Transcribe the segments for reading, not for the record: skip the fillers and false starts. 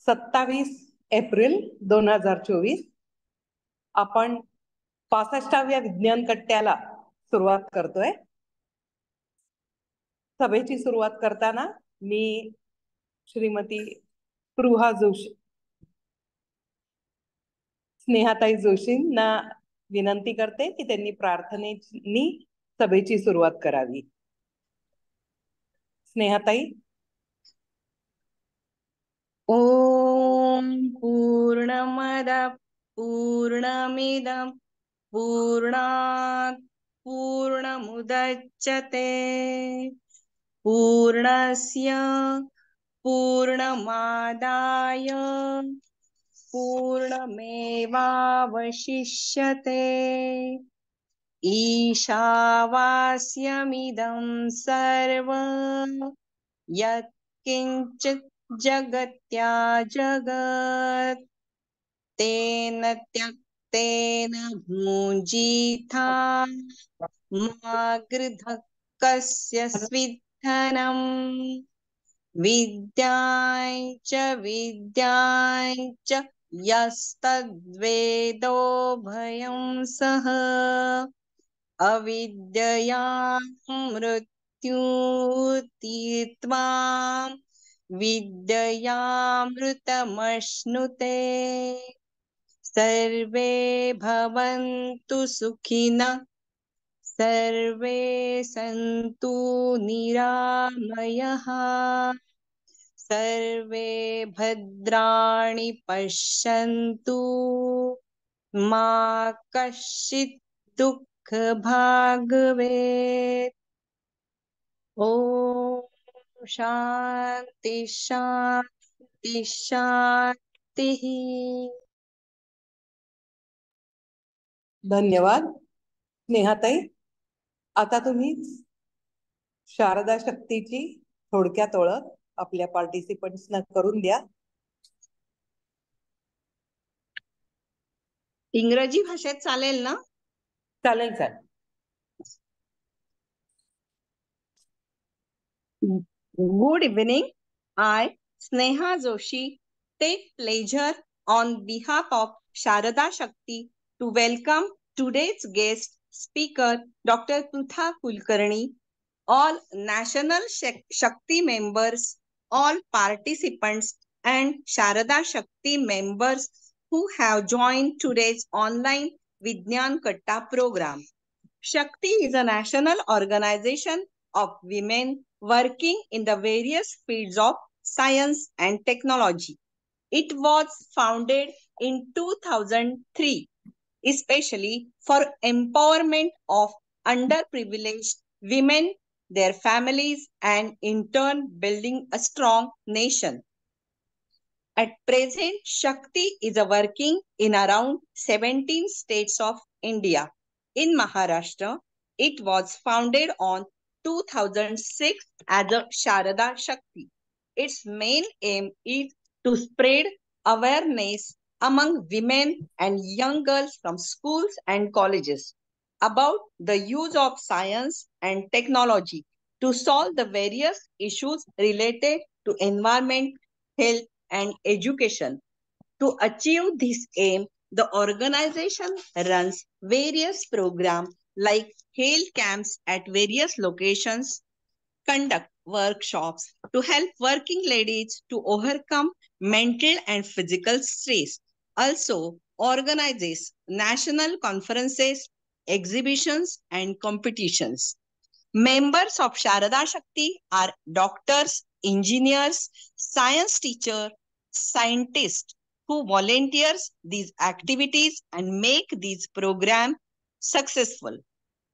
27 April 2024 आपण 65व्या विज्ञान कट्ट्याला सुरुवात करतोय. सभेची सुरुवात करताना मी श्रीमती स्पृहा जोशी, स्नेहाताई जोशींना विनंती करते की त्यांनी प्रार्थनेनी सभेची सुरुवात करावी. स्नेहाताई. ओम पूर्णमद पूर्णमिदं पूर्णात् पूर्णमुदच्यते पूर्णस्य पूर्णमादाय पूर्णमेवावशिष्यते. ईशावास्यमिदं सर्वं यत्किञ्चित् जगत्या जगत् तेन त्यक्तेन भुञ्जीथा मा गृधः कस्य स्विद्धनं विद्यां च यस्तद्वेदो भयं सः अविद्यया मृत्युतीत्वा विद्ययामृतमश्नुते. सर्वे भवन्तु सुखिनः सर्वे सन्तु निरामयाः सर्वे भद्राणि पश्यन्तु मा कश्चित् दुःखभाग् भवेत्. ॐ शान्ति शान्ति शान्तिः. धन्यवाद स्नेहाताई. आता तुम्ही शारदा शक्तीची थोडक्यात ओळख आपल्या पार्टिसिपंट्सना करून द्या. इंग्रजी भाषेत चालेल ना? चालेल चालेल. Good evening. I, Sneha Joshi, take pleasure on behalf of Sharada Shakti to welcome today's guest speaker, Dr. Prutha Kulkarni, all National Shakti members, all participants, and Sharada Shakti members who have joined today's online Vijnan Katta program. Shakti is a national organization of women working in the various fields of science and technology. It was founded in 2003, especially for empowerment of underprivileged women, their families, and in turn building a strong nation. At present, Shakti is working in around 17 states of India. In Maharashtra, it was founded on 2006 as a Sharada Shakti. Its main aim is to spread awareness among women and young girls from schools and colleges about the use of science and technology to solve the various issues related to environment, health, and education. To achieve this aim, the organization runs various programs like health camps at various locations, conduct workshops to help working ladies to overcome mental and physical stress. Also organizes national conferences, exhibitions, and competitions. Members of Sharada Shakti are doctors, engineers, science teachers, scientists who volunteers these activities and make these programs successful.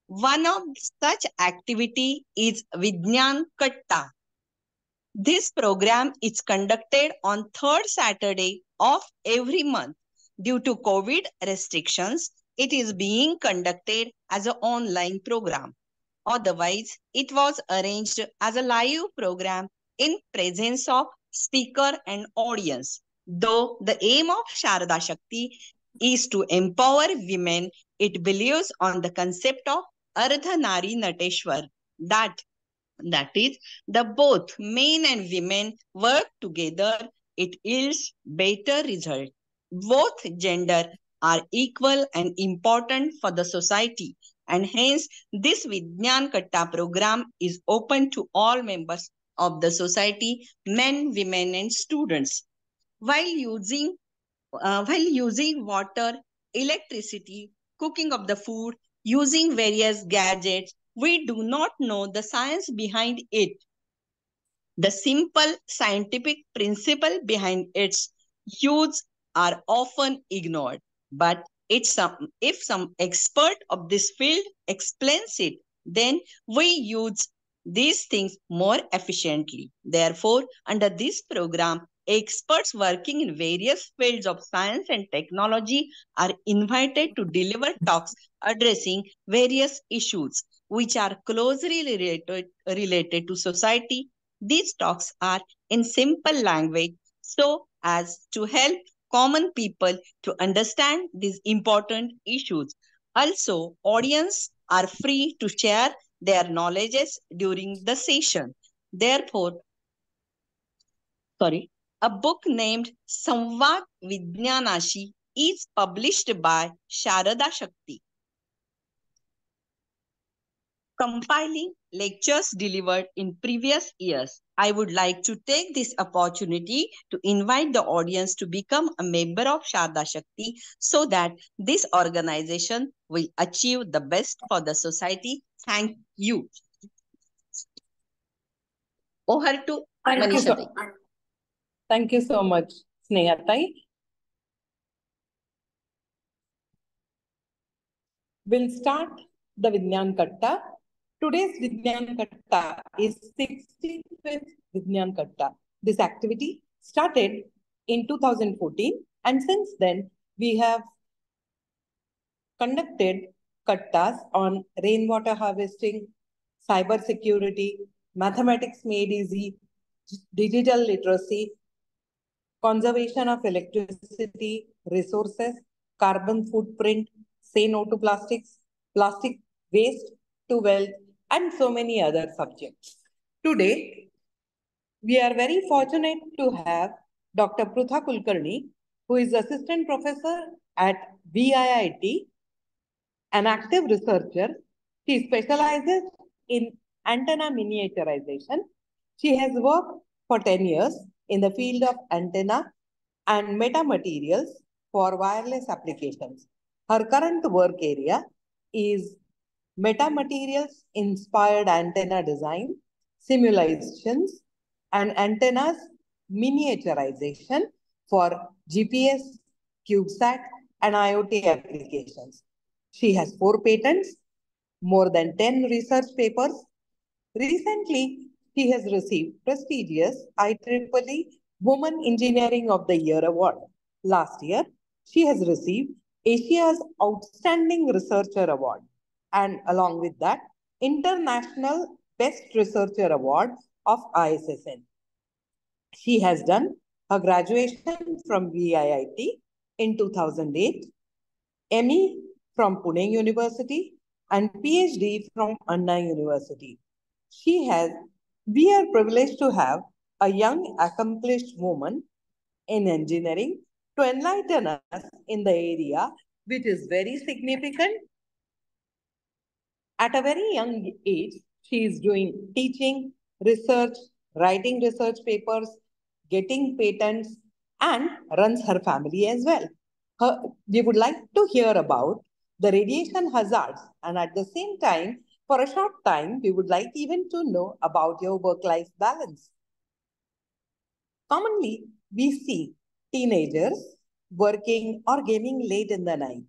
One of such activity is Vijnan Katta. This program is conducted on third Saturday of every month. Due to COVID restrictions, it is being conducted as an online program. Otherwise, it was arranged as a live program in presence of speaker and audience. Though the aim of Sharada Shakti is to empower women, it believes on the concept of Ardhanari Nateshwar, that is, the both men and women work together it yields better result. Both gender are equal and important for the society, and hence this Vijnan Katta program is open to all members of the society, men, women, and students. While using water, electricity, cooking of the food, using various gadgets, we do not know the science behind it. The simple scientific principle behind its use are often ignored. But if some expert of this field explains it, then we use these things more efficiently. Therefore, under this program, experts working in various fields of science and technology are invited to deliver talks addressing various issues which are closely related to society. These talks are in simple language so as to help common people to understand these important issues. Also, audience are free to share their knowledges during the session. Therefore, a book named Samvad Vijnanashi is published by Sharada Shakti, compiling lectures delivered in previous years. I would like to take this opportunity to invite the audience to become a member of Sharda Shakti so that this organization will achieve the best for the society. Thank you. Over to Manisha Tayi. Thank you so much, Sneha Tai. We'll start the Vijnan Katta. Today's Vijnan Katta is 65th Vijnan Katta. This activity started in 2014, and since then we have conducted kattas on rainwater harvesting, cyber security, mathematics made easy, digital literacy, conservation of electricity, resources, carbon footprint, say no to plastics, plastic waste to wealth, and so many other subjects. Today, we are very fortunate to have Dr. Prutha Kulkarni, who is Assistant Professor at VIIT, an active researcher. She specializes in antenna miniaturization. She has worked for 10 years in the field of antenna and metamaterials for wireless applications. Her current work area is metamaterials inspired antenna design, simulations, and antennas miniaturization for GPS, CubeSat, and IoT applications. She has 4 patents, more than 10 research papers. Recently, she has received prestigious IEEE Woman Engineering of the Year award. Last year, she has received Asia's Outstanding Researcher Award, and along with that, International Best Researcher Award of ISSN. She has done her graduation from VIIT in 2008, ME from Pune University, and PhD from Anna University. We are privileged to have a young, accomplished woman in engineering to enlighten us in the area, which is very significant. At a very young age, she is doing teaching, research, writing research papers, getting patents, and runs her family as well. We would like to hear about the radiation hazards, and at the same time, for a short time, we would like even to know about your work-life balance. Commonly, we see teenagers working or gaming late in the night.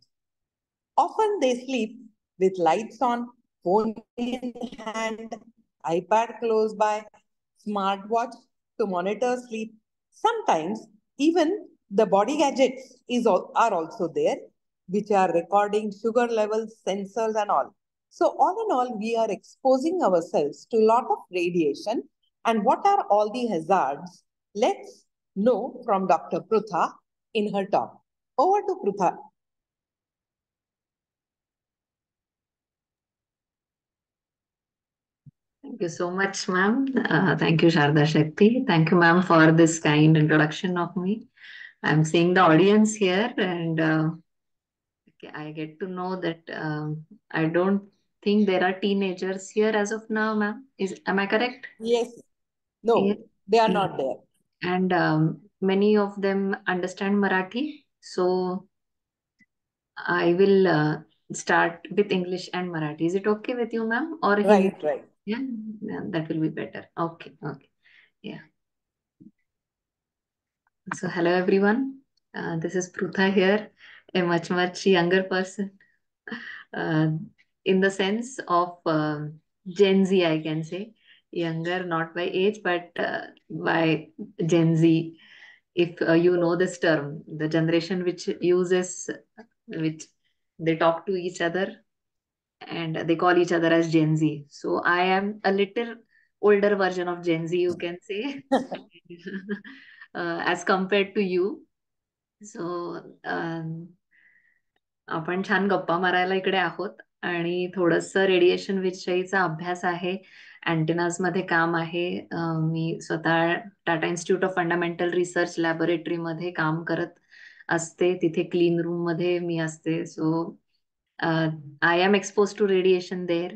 Often they sleep with lights on, phone in hand, iPad close by, smartwatch to monitor sleep. Sometimes even the body gadgets are also there, which are recording sugar levels, sensors and all. So all in all, we are exposing ourselves to a lot of radiation. And what are all the hazards? Let's know from Dr. Prutha in her talk. Over to Prutha. Thank you so much, ma'am. Thank you, Sharda Shakti. Thank you, ma'am, for this kind introduction of me. I'm seeing the audience here, and I get to know that I don't think there are teenagers here as of now, ma'am. Am I correct? Yes. Yes. No, they are Yeah. not there. And many of them understand Marathi, so I will start with English and Marathi. Is it okay with you, ma'am? Or Hindi? Right, right. Yeah, that will be better. Okay, okay. Yeah. So, hello everyone. This is Prutha here, a much younger person. Uh, in the sense of Gen Z, I can say. Younger, not by age, but by Gen Z. If you know this term, the generation which they talk to each other and they call each other as Gen Z. So I am a little older version of Gen Z, you can say, as compared to you. So आपण छान गप्पा मारायला इकडे आहोत आणि थोडंसं radiation विषयीचा अभ्यास आहे. अँटेनाज मध्ये काम आहे. मी स्वतः Tata institute of fundamental research लॅबोरेटरीमध्ये काम करत असते. तिथे क्लीन रूम मध्ये मी असते. So I am expose to radiation there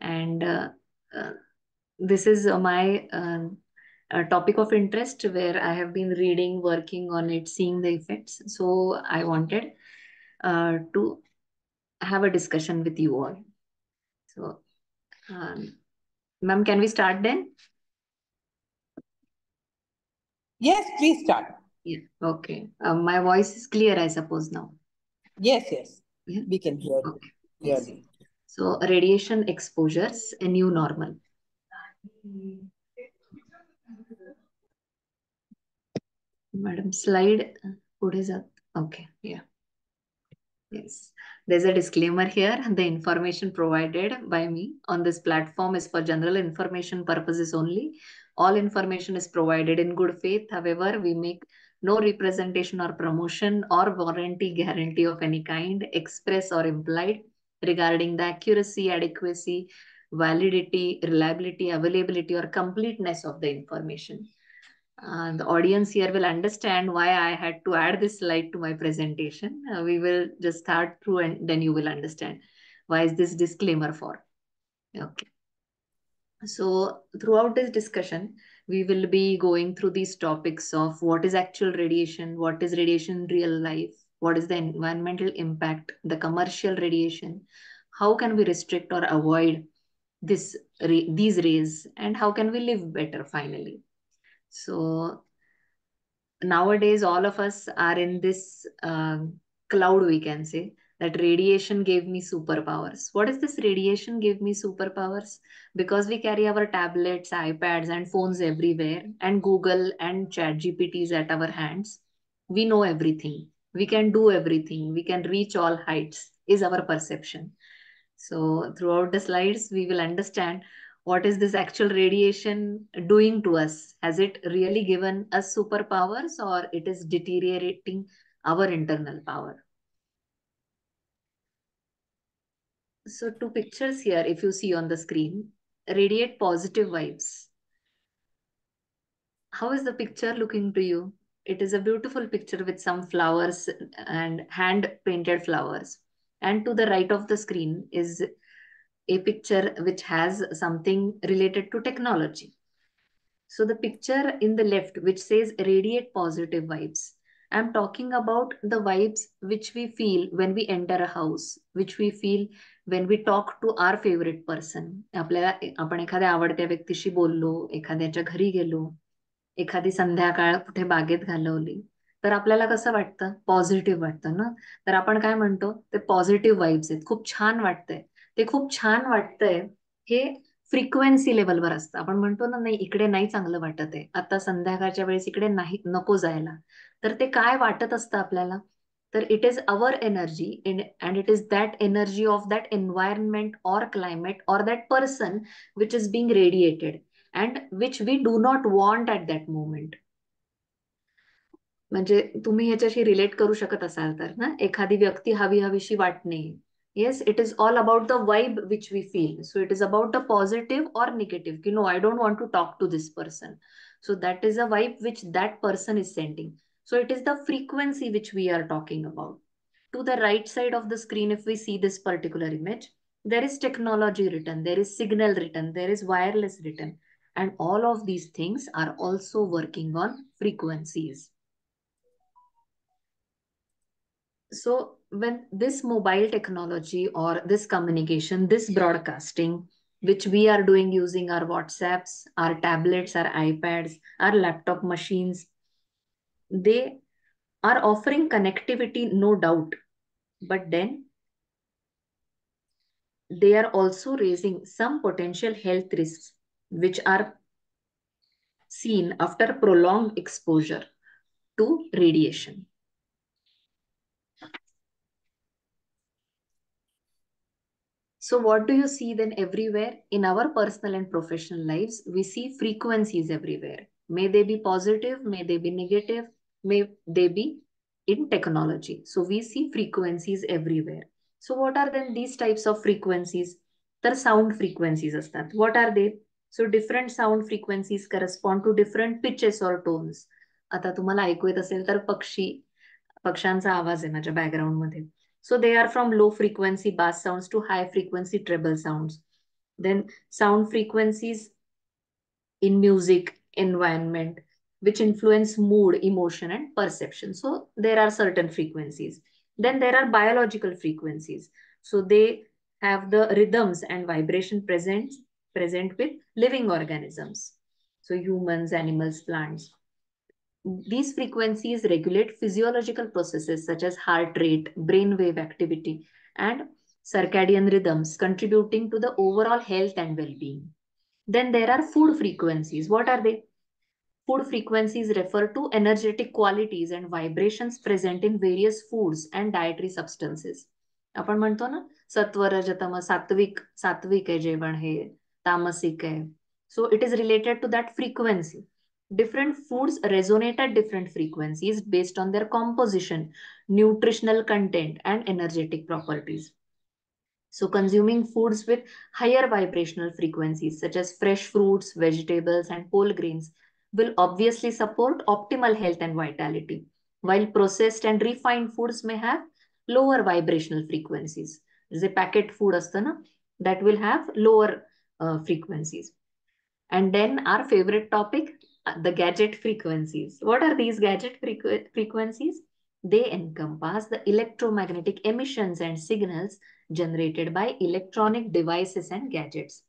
and this is my topic of interest where I have been reading, working on it, seeing the effects. So I wanted to have a discussion with you all. So, ma'am, can we start then? Yes, please start. Yeah. Okay. My voice is clear, I suppose now. Yes, yes. Yeah. We can hear you Okay. Yes. clearly. So, radiation exposures, a new normal. Madam, slide. पुढे जात. Okay. Yeah. Yes. There's a disclaimer here. The information provided by me on this platform is for general information purposes only. All information is provided in good faith. However, we make no representation or promotion or warranty guarantee of any kind, express or implied, regarding the accuracy, adequacy, validity, reliability, availability, or completeness of the information. The audience here will understand why I had to add this slide to my presentation. We will just start through and then you will understand why is this disclaimer for. Okay. So throughout this discussion, we will be going through these topics of what is actual radiation, what is radiation in real life, what is the environmental impact, the commercial radiation, how can we restrict or avoid these rays, and how can we live better finally. So nowadays all of us are in this cloud, we can say, that radiation gave me superpowers. What is this radiation gave me superpowers? Because we carry our tablets, iPads and phones everywhere, and Google and chat gpts at our hands, we know everything, we can do everything, we can reach all heights, is our perception. So throughout the slides, we will understand what is this actual radiation doing to us. Has it really given us superpowers or it is deteriorating our internal power? So two pictures here, if you see on the screen, radiate positive vibes. How is the picture looking to you? It is a beautiful picture with some flowers and hand painted flowers. And to the right of the screen is a picture which has something related to technology. So the picture in the left, which says radiate positive vibes, I'm talking about the vibes which we feel when we enter a house, which we feel when we talk to our favorite person. आपल्याला आपण एखाद्या आवडत्या व्यक्तीशी बोललो, एखाद्याच्या घरी गेलो, एखादी संध्याकाळ कुठे बागेत घालवली, तर आपल्याला कसं वाटतं? पॉझिटिव्ह वाटतं ना. तर आपण काय म्हणतो? ते पॉझिटिव्ह वाईब्स आहेत, खूप छान वाटतंय, ते खूप छान वाटतंय, हे फ्रिक्वेन्सी लेवलवर असतं. आपण म्हणतो ना, नाही इकडे नाही चांगलं वाटत आहे, आता संध्याकाळच्या वेळेस इकडे नाही, नको जायला. तर ते काय वाटत असतं आपल्याला? तर it is our energy and it is that energy of that environment or climate or that person which is being radiated and which we do not want at that moment. म्हणजे तुम्ही ह्याच्याशी रिलेट करू शकत असाल तर ना, एखादी व्यक्ती हवी हवीशी वाटणे, Yes, it is all about the vibe which we feel. So it is about the positive or negative. You know, I don't want to talk to this person. So that is a vibe which that person is sending. So it is the frequency which we are talking about. To the right side of the screen, if we see this particular image, there is technology written, there is signal written, there is wireless written. And all of these things are also working on frequencies. So when this mobile technology or this communication, this broadcasting, which we are doing using our WhatsApps, our tablets, our iPads, our laptop machines, they are offering connectivity, no doubt. But then they are also raising some potential health risks, which are seen after prolonged exposure to radiation. So what do you see then everywhere? In our personal and professional lives, we see frequencies everywhere. May they be positive, may they be negative, may they be in technology. So we see frequencies everywhere. So what are then these types of frequencies? तर sound frequencies असतात. What are they? So different sound frequencies correspond to different pitches or tones. आता तुम्हाला ऐकू येत असेल तर पक्ष्यांचा आवाज आहे माझ्या बॅकग्राऊंड मध्ये. So they are from low frequency bass sounds to high frequency treble sounds. Then sound frequencies in music, environment, which influence mood, emotion, and perception. So there are certain frequencies. Then there are biological frequencies. So they have the rhythms and vibration present with living organisms. So humans, animals, plants. These frequencies regulate physiological processes such as heart rate, brainwave activity, and circadian rhythms, contributing to the overall health and well-being. Then there are food frequencies. What are they? Food frequencies refer to energetic qualities and vibrations present in various foods and dietary substances. आपण म्हणतो ना सत्व रजतम सात्विक सात्विक आहे जेवण हे तामसिक आहे. So it is related to that frequency. Different foods resonate at different frequencies based on their composition, nutritional content, and energetic properties. So consuming foods with higher vibrational frequencies, such as fresh fruits, vegetables, and whole grains, will obviously support optimal health and vitality, while processed and refined foods may have lower vibrational frequencies. The packet food asthana that will have lower frequencies. And then our favorite topic, the gadget frequencies. What are these gadget frequencies? They encompass the electromagnetic emissions and signals generated by electronic devices and gadgets.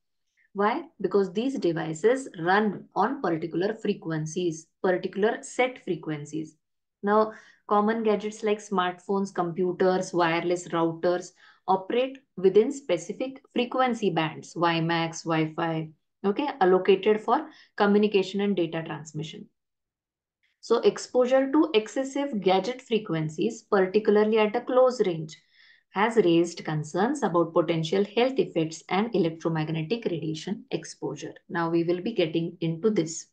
Why? Because these devices run on particular frequencies, particular set frequencies. Now, common gadgets like smartphones, computers, wireless routers operate within specific frequency bands, WiMAX, Wi-Fi, okay, allocated for communication and data transmission. So exposure to excessive gadget frequencies, particularly at a close range, has raised concerns about potential health effects and electromagnetic radiation exposure. Now we will be getting into this.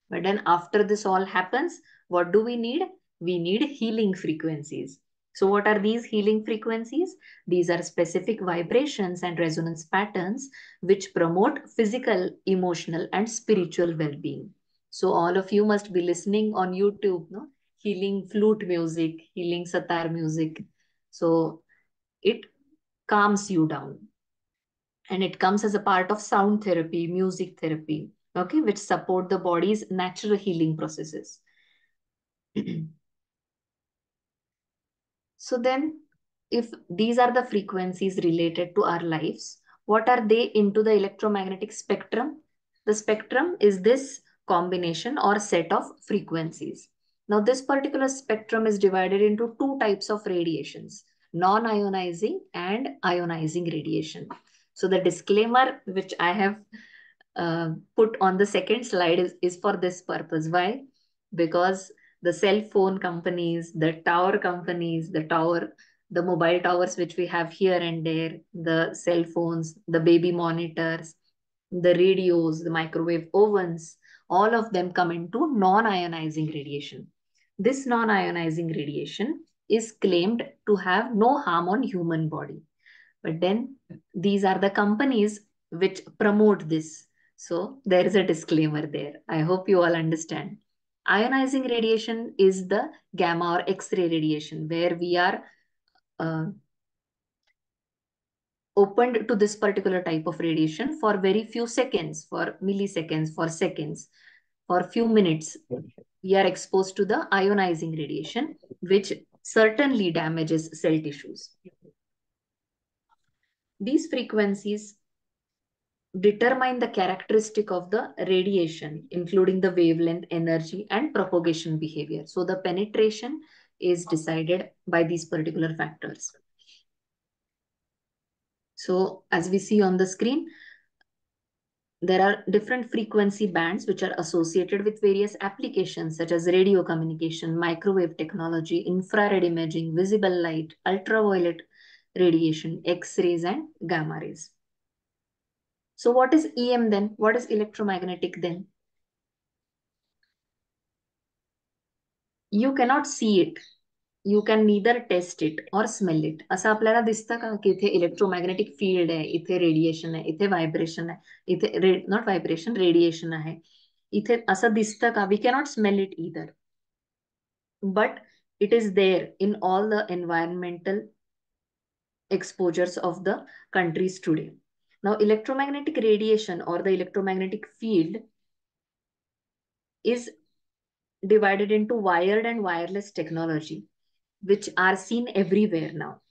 But then after this all happens, what do we need? We need healing frequencies. So what are these healing frequencies? These are specific vibrations and resonance patterns which promote physical, emotional, and spiritual well-being. So all of you must be listening on YouTube, no? Healing flute music, healing sitar music. So it calms you down. And it comes as a part of sound therapy, music therapy, okay, which support the body's natural healing processes. So then, if these are the frequencies related to our lives, what are they into the electromagnetic spectrum? The spectrum is this combination or set of frequencies. Now, this particular spectrum is divided into two types of radiations, non-ionizing and ionizing radiation. So the disclaimer which I have put on the second slide is for this purpose. Why? Because the cell phone companies, the tower companies, the mobile towers which we have here and there, the cell phones, the baby monitors, the radios, the microwave ovens, all of them come into non-ionizing radiation. This non-ionizing radiation is claimed to have no harm on human body. But then these are the companies which promote this. So there is a disclaimer there. I hope you all understand. Ionizing radiation is the gamma or X-ray radiation, where we are opened to this particular type of radiation for very few seconds, for milliseconds, for seconds, for few minutes. We are exposed to the ionizing radiation, which certainly damages cell tissues. These frequencies determine the characteristic of the radiation, including the wavelength, energy, and propagation behavior. So the penetration is decided by these particular factors. So as we see on the screen, there are different frequency bands which are associated with various applications such as radio communication, microwave technology, infrared imaging, visible light, ultraviolet radiation, X-rays, and gamma rays. So what is EM then? What is electromagnetic then? You cannot see it. You can neither test it or smell it. असं आपल्याला दिसतं का की इथे electromagnetic field आहे, इथे radiation आहे, इथे व्हायब्रेशन आहे, इथे नॉट व्हायब्रेशन रेडिएशन आहे, इथे असं दिसतं का? We cannot smell it either, but it is there in all the environmental exposures of the countries today. Now, electromagnetic radiation or the electromagnetic field is divided into wired and wireless technology, which are seen everywhere now.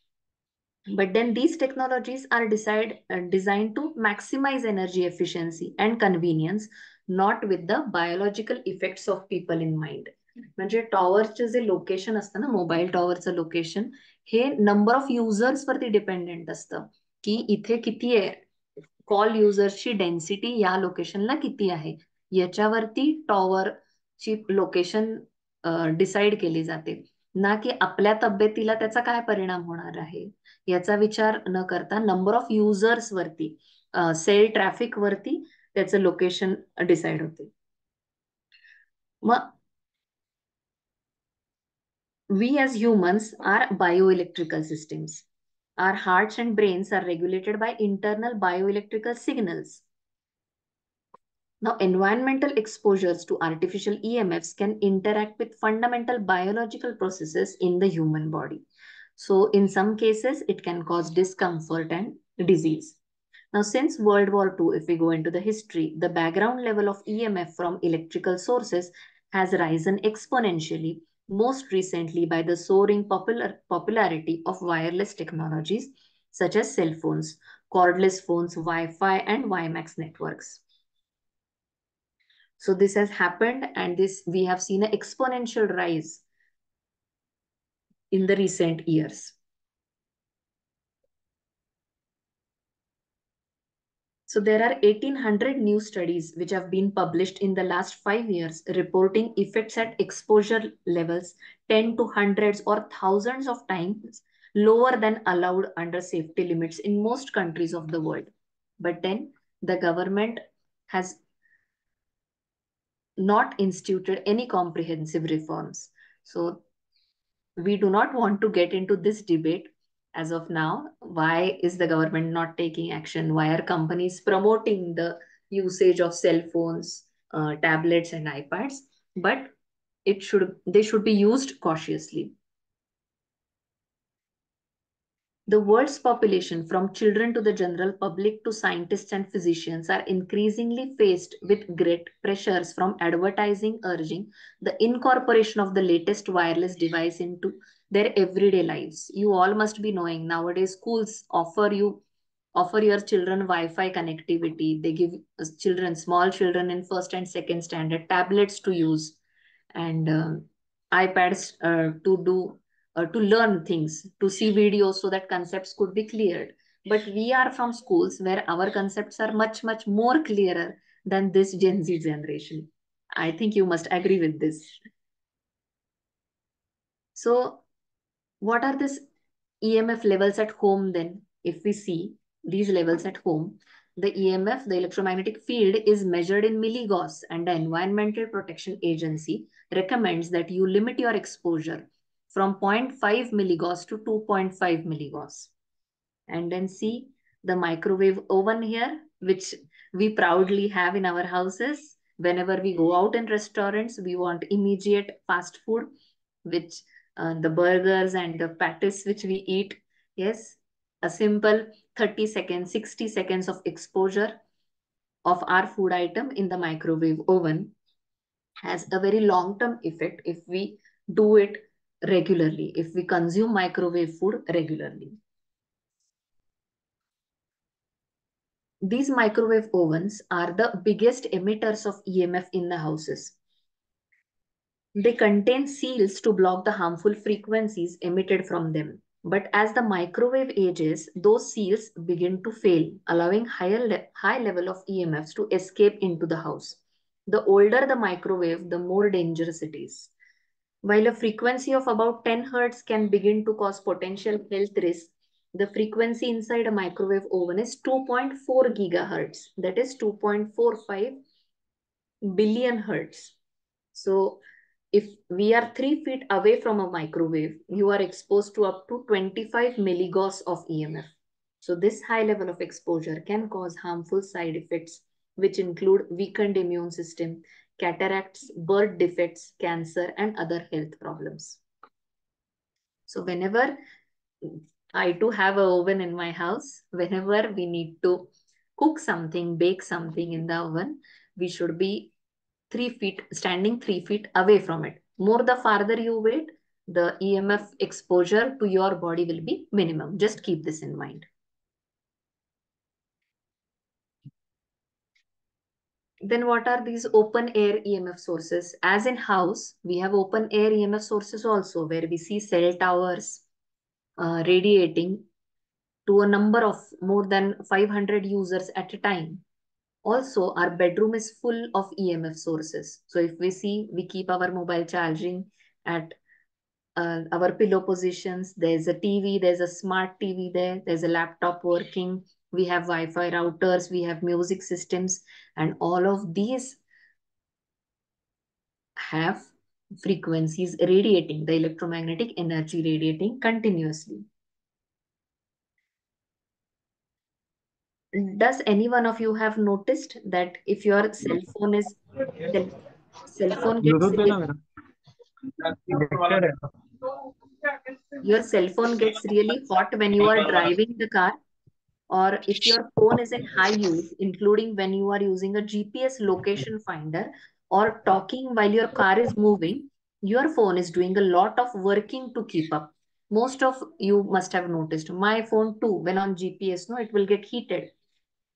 But then these technologies are designed to maximize energy efficiency and convenience, not with the biological effects of people in mind. म्हणजे टॉवरचे जे location असतं ना, mobile टॉवरचं location, हे number of users वरती dependent असतं की इथे किती आहे, कॉल युजर्सची डेन्सिटी या लोकेशनला किती आहे, याच्यावरती टॉवरची लोकेशन डिसाइड केली जाते, ना की आपल्या तब्येतीला त्याचा काय परिणाम होणार आहे याचा विचार न करता नंबर ऑफ युजर्स वरती, सेल ट्रॅफिक वरती त्याचं लोकेशन डिसाइड होते. मग we as humans are bioelectrical systems. Our hearts and brains are regulated by internal bioelectrical signals. Now, environmental exposures to artificial EMFs can interact with fundamental biological processes in the human body. So, in some cases, it can cause discomfort and disease. Now, since World War II, if we go into the history, the background level of EMF from electrical sources has risen exponentially, most recently by the soaring popularity of wireless technologies such as cell phones, cordless phones, Wi-Fi, and WiMAX networks. So this has happened, and we have seen an exponential rise in the recent years. So there are 1,800 new studies which have been published in the last 5 years reporting effects at exposure levels 10 to hundreds or thousands of times lower than allowed under safety limits in most countries of the world. But then the government has not instituted any comprehensive reforms. So we do not want to get into this debate as of now. Why is the government not taking action? Why are companies promoting the usage of cell phones, tablets, and iPads? But they should be used cautiously. The world's population, from children to the general public to scientists and physicians, are increasingly faced with great pressures from advertising urging the incorporation of the latest wireless device into their everyday lives. You all must be knowing nowadays schools offer your children Wi-Fi connectivity. They give small children in first and second standard tablets to use, and iPads to learn things, to see videos so that concepts could be cleared. But we are from schools where our concepts are much, much more clearer than this Gen Z generation. I think you must agree with this. So what are these EMF levels at home then? If we see these levels at home, the EMF, the electromagnetic field, is measured in milligauss, and the Environmental Protection Agency recommends that you limit your exposure from 0.5 milligauss to 2.5 milligauss. And then see the microwave oven here, which we proudly have in our houses. Whenever we go out in restaurants, we want immediate fast food, which the burgers and the patties which we eat. Yes, a simple 30 seconds, 60 seconds of exposure of our food item in the microwave oven has a very long-term effect if we do it regularly, if we consume microwave food regularly. These microwave ovens are the biggest emitters of EMF in the houses. They contain seals to block the harmful frequencies emitted from them. But as the microwave ages, those seals begin to fail, allowing high level of EMFs to escape into the house. The older the microwave, the more dangerous it is. While a frequency of about 10 Hz can begin to cause potential health risks, the frequency inside a microwave oven is 2.4 gigahertz, that is 2.45 billion hertz. So if we are 3 feet away from a microwave, you are exposed to up to 25 milligauss of EMF. So this high level of exposure can cause harmful side effects, which include weakened immune system, cataracts, birth defects, cancer, and other health problems. So whenever I too have an oven in my house, whenever we need to cook something, bake something in the oven, we should be 3 feet, standing 3 feet away from it. More the farther you wait, the EMF exposure to your body will be minimum. Just keep this in mind. Then what are these open air EMF sources? As in house, we have open air EMF sources also, where we see cell towers radiating to a number of more than 500 users at a time. Also, our bedroom is full of EMF sources. So if we see, we keep our mobile charging at our pillow positions. There's a TV, there's a smart TV there, there's a laptop working. We have Wi-Fi routers, we have music systems, and all of these have frequencies radiating, the electromagnetic energy radiating continuously. Does any one of you have noticed that if your cell phone is cell phone gets your cell phone gets really hot when you are driving the car, or if your phone is in high use, including when you are using a GPS location finder or talking while your car is moving, your phone is doing a lot of working to keep up. Most of you must have noticed. My phone too, when on GPS, no, it will get heated.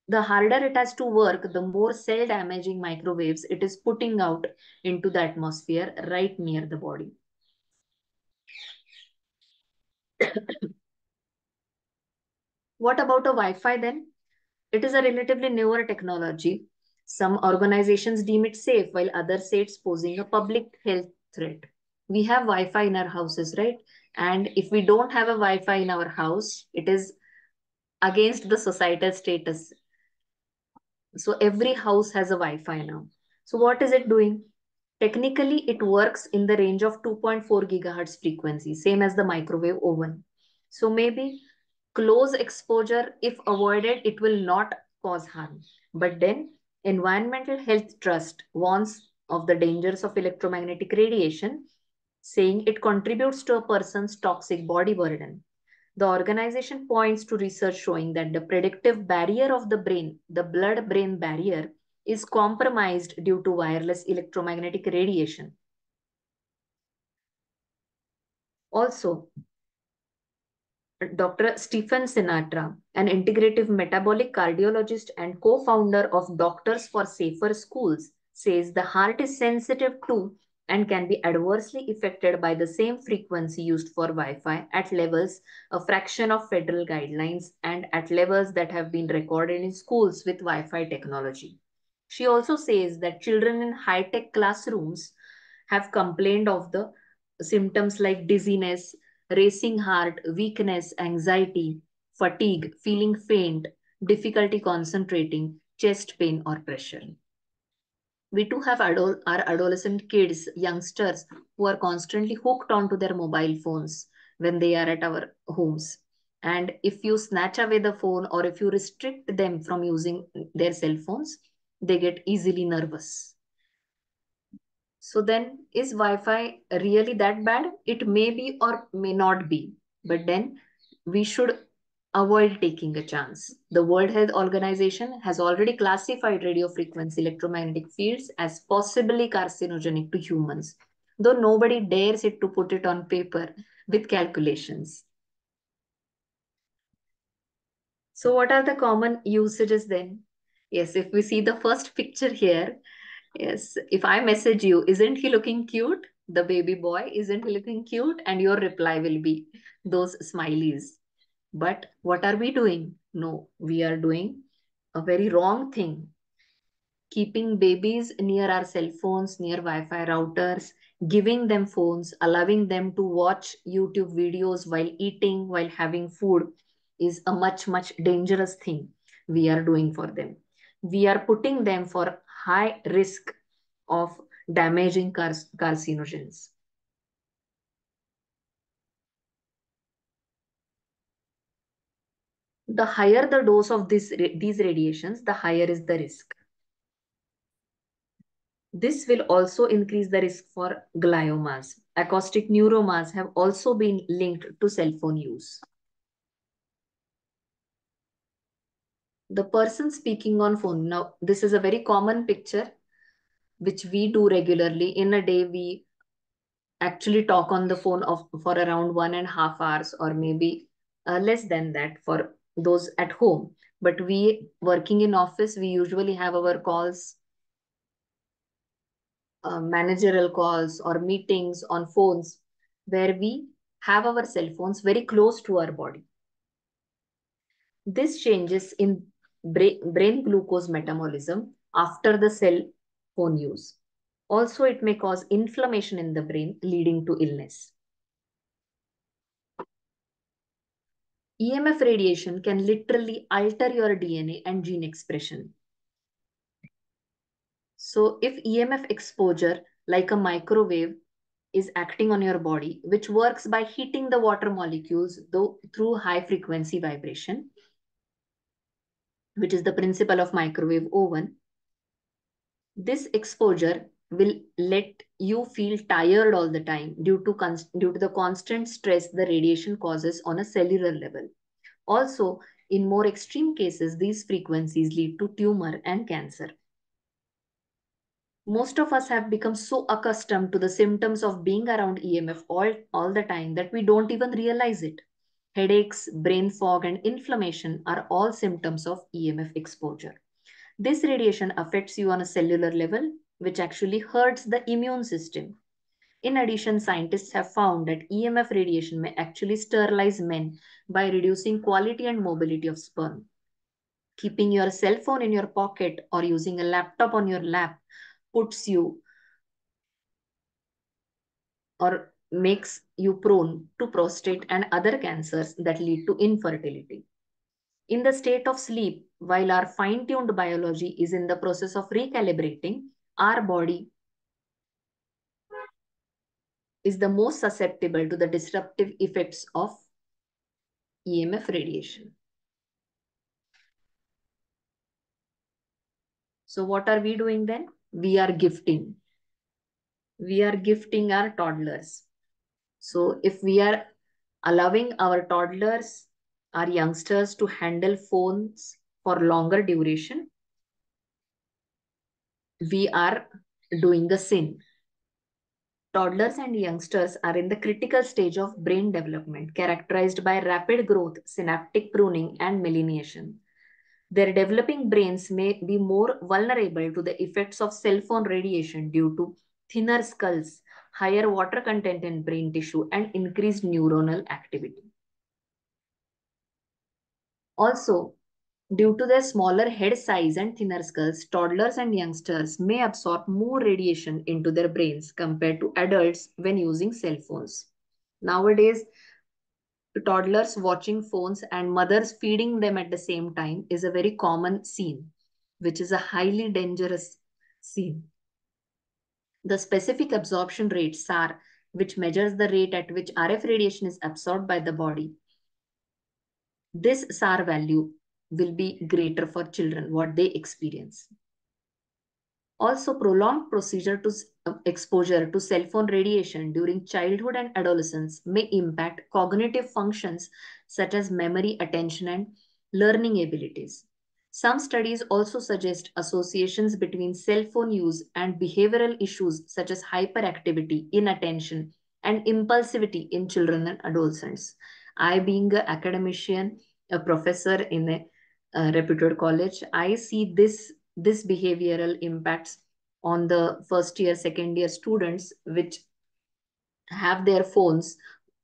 The harder it has to work, the more cell damaging microwaves it is putting out into the atmosphere right near the body. What about a Wi-Fi then? It is a relatively newer technology. Some organizations deem it safe, while others say it's posing a public health threat. We have Wi-Fi in our houses, right? And if we don't have a Wi-Fi in our house, it is against the societal status. So every house has a Wi-Fi now. So what is it doing? Technically, it works in the range of 2.4 gigahertz frequency, same as the microwave oven. So maybe close exposure, if avoided, it will not cause harm. But then Environmental Health Trust warns of the dangers of electromagnetic radiation, saying it contributes to a person's toxic body burden. The organization points to research showing that the predictive barrier of the brain, the blood-brain barrier, is compromised due to wireless electromagnetic radiation. Also, Dr. Stephen Sinatra, an integrative metabolic cardiologist and co-founder of Doctors for Safer Schools, says the heart is sensitive to and can be adversely affected by the same frequency used for Wi-Fi at levels a fraction of federal guidelines and at levels that have been recorded in schools with Wi-Fi technology. She also says that children in high-tech classrooms have complained of the symptoms like dizziness, racing heart, weakness, anxiety, fatigue, feeling faint, difficulty concentrating, chest pain, or pressure. We too have our adolescent kids, youngsters who are constantly hooked onto their mobile phones when they are at our homes. And if you snatch away the phone or if you restrict them from using their cell phones, they get easily nervous. So then, is Wi-Fi really that bad? It may be or may not be, but then we should avoid taking a chance. The World Health Organization has already classified radio frequency electromagnetic fields as possibly carcinogenic to humans, though nobody dares it to put it on paper with calculations. So what are the common usages then? Yes, if we see the first picture here, yes, if I message you, isn't he looking cute? The baby boy, isn't he looking cute? And your reply will be those smileys. But what are we doing? No, we are doing a very wrong thing. Keeping babies near our cell phones, near Wi-Fi routers, giving them phones, allowing them to watch YouTube videos while eating, while having food is a much, much dangerous thing we are doing for them. We are putting them for high risk of damaging carcinogens. The higher the dose of these radiations, the higher is the risk. This will also increase the risk for gliomas. Acoustic neuromas have also been linked to cell phone use. The person speaking on phone. Now, this is a very common picture which we do regularly. In a day, we actually talk on the phone for around 1.5 hours or maybe less than that for those at home. But we working in office, we usually have our calls, managerial calls or meetings on phones where we have our cell phones very close to our body. This changes in brain glucose metabolism after the cell phone use. Also, it may cause inflammation in the brain, leading to illness. EMF radiation can literally alter your DNA and gene expression. So if EMF exposure, like a microwave, is acting on your body, which works by heating the water molecules through high frequency vibration, which is the principle of microwave oven, this exposure will let you feel tired all the time due to the constant stress the radiation causes on a cellular level. Also, in more extreme cases, these frequencies lead to tumor and cancer. Most of us have become so accustomed to the symptoms of being around EMF all the time that we don't even realize it. Headaches, brain fog, and inflammation are all symptoms of EMF exposure. This radiation affects you on a cellular level, which actually hurts the immune system. In addition, scientists have found that EMF radiation may actually sterilize men by reducing quality and mobility of sperm. Keeping your cell phone in your pocket or using a laptop on your lap puts you or makes you prone to prostate and other cancers that lead to infertility. In the state of sleep, while our fine-tuned biology is in the process of recalibrating, our body is the most susceptible to the disruptive effects of EMF radiation. So what are we doing then? We are gifting. We are gifting our toddlers. So if we are allowing our toddlers, our youngsters to handle phones for longer duration, we are doing a sin. Toddlers and youngsters are in the critical stage of brain development, characterized by rapid growth, synaptic pruning, and myelination. Their developing brains may be more vulnerable to the effects of cell phone radiation due to thinner skulls, higher water content in brain tissue, and increased neuronal activity. Also, due to their smaller head size and thinner skulls, toddlers and youngsters may absorb more radiation into their brains compared to adults when using cell phones. Nowadays, toddlers watching phones and mothers feeding them at the same time is a very common scene, which is a highly dangerous scene. The specific absorption rate, SAR, which measures the rate at which RF radiation is absorbed by the body, this SAR value will be greater for children, what they experience. Also, prolonged exposure to cell phone radiation during childhood and adolescence may impact cognitive functions such as memory, attention, and learning abilities. Some studies also suggest associations between cell phone use and behavioral issues such as hyperactivity, inattention, and impulsivity in children and adolescents. I, being an academician, a professor in a reputed college, I see this behavioral impacts on the first year, second year students, which have their phones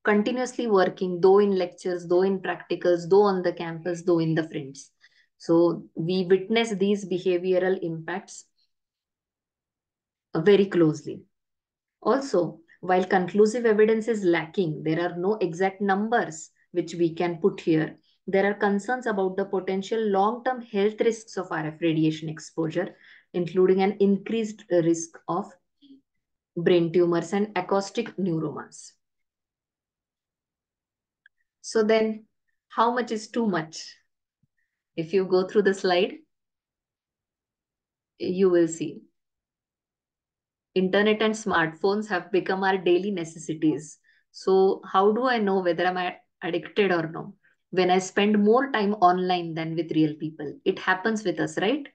continuously working, though in lectures, though in practicals, though on the campus, though in the friends. So we witness these behavioral impacts very closely. Also, while conclusive evidence is lacking, there are no exact numbers which we can put here. There are concerns about the potential long-term health risks of RF radiation exposure, including an increased risk of brain tumors and acoustic neuromas. So then, how much is too much? If you go through the slide, you will see. Internet and smartphones have become our daily necessities. So how do I know whether I'm addicted or no? When I spend more time online than with real people, it happens with us, right?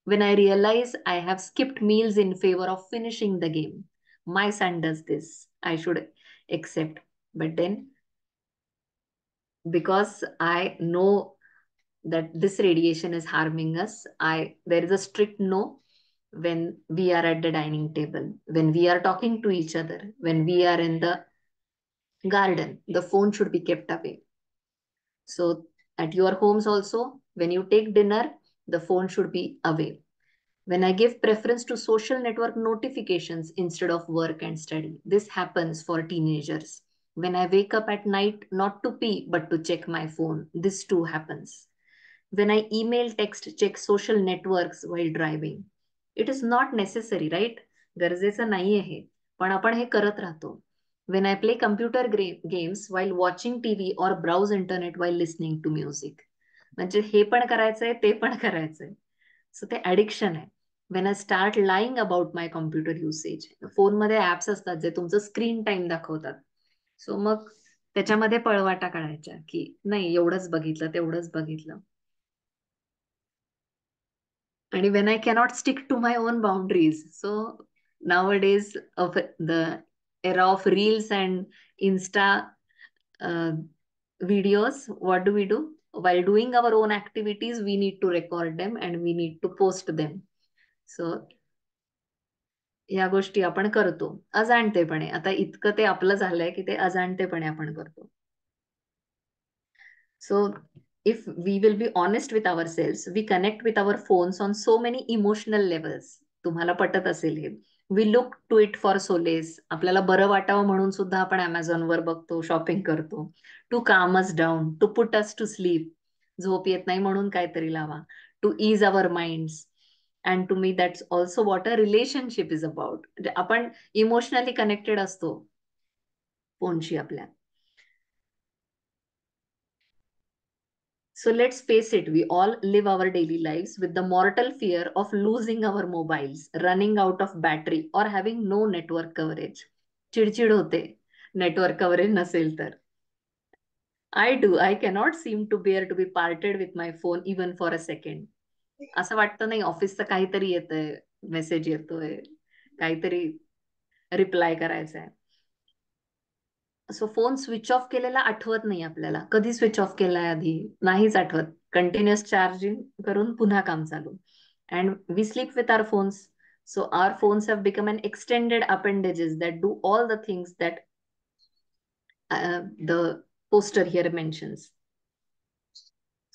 When I realize I have skipped meals in favor of finishing the game, my son does this, I should accept. But then, because I know that this radiation is harming us, there is a strict no when we are at the dining table, when we are talking to each other, when we are in the garden, the phone should be kept away. So at your homes also, when you take dinner, the phone should be away. When I give preference to social network notifications instead of work and study, this happens for teenagers. When I wake up at night, not to pee, but to check my phone, this too happens. When I email, text, check social networks while driving. It is not necessary, right? गरजेचं नाही आहे, पण आपण हे करत राहतो. When I play computer games while watching TV or browse internet while listening to music. म्हणजे हे पण करायचंय, ते पण करायचंय. So ते addiction आहे. When I start lying about my computer usage. फोनमध्ये ऍप्स असतात जे तुमचं स्क्रीन टाइम दाखवतात. सो मग त्याच्यामध्ये पळवाटा काढायच्या की नाही एवढंच बघितलं तेवढंच बघितलं. And when I cannot stick to my own boundaries. So nowadays of the era of reels and Insta videos, what do we do? While doing our own activities, we need to record them and we need to post them. So या गोष्टी आपण करतो अजाणतेपणे. आता इतकं ते आपलं झालंय की ते अजाणतेपणे आपण करतो. So if we will be honest with ourselves, we connect with our phones on so many emotional levels. तुम्हाला पटत असेल हे. We look to it for solace. आपल्याला बरं वाटावं म्हणून सुद्धा आपण Amazonवर बघतो, शॉपिंग करतो. To calm us down, to put us to sleep. झोप येत नाही म्हणून काहीतरी लावा. To ease our minds. And to me, that's also what a relationship is about. आपण इमोशनली कनेक्टेड असतो फोनशी आपल्या. So let's face it, we all live our daily lives with the mortal fear of losing our mobiles, running out of battery, or having no network coverage. चिडचिड होते network coverage नसेल तर. I do. I cannot seem to bear to be parted with my phone even for a second. असं वाटतं नाही ऑफिसचं काहीतरी येतंय, मेसेज येतोय, काहीतरी रिप्लाय करायचा आहे. सो फोन स्विच ऑफ केलेला आठवत नाही आपल्याला. कधी स्विच ऑफ केलाय आधी नाहीच आठवत. कंटिन्युअस चार्जिंग करून पुन्हा काम चालू. And we sleep with our phones. So our phones have become an extended appendages that do all the things that the poster here mentions.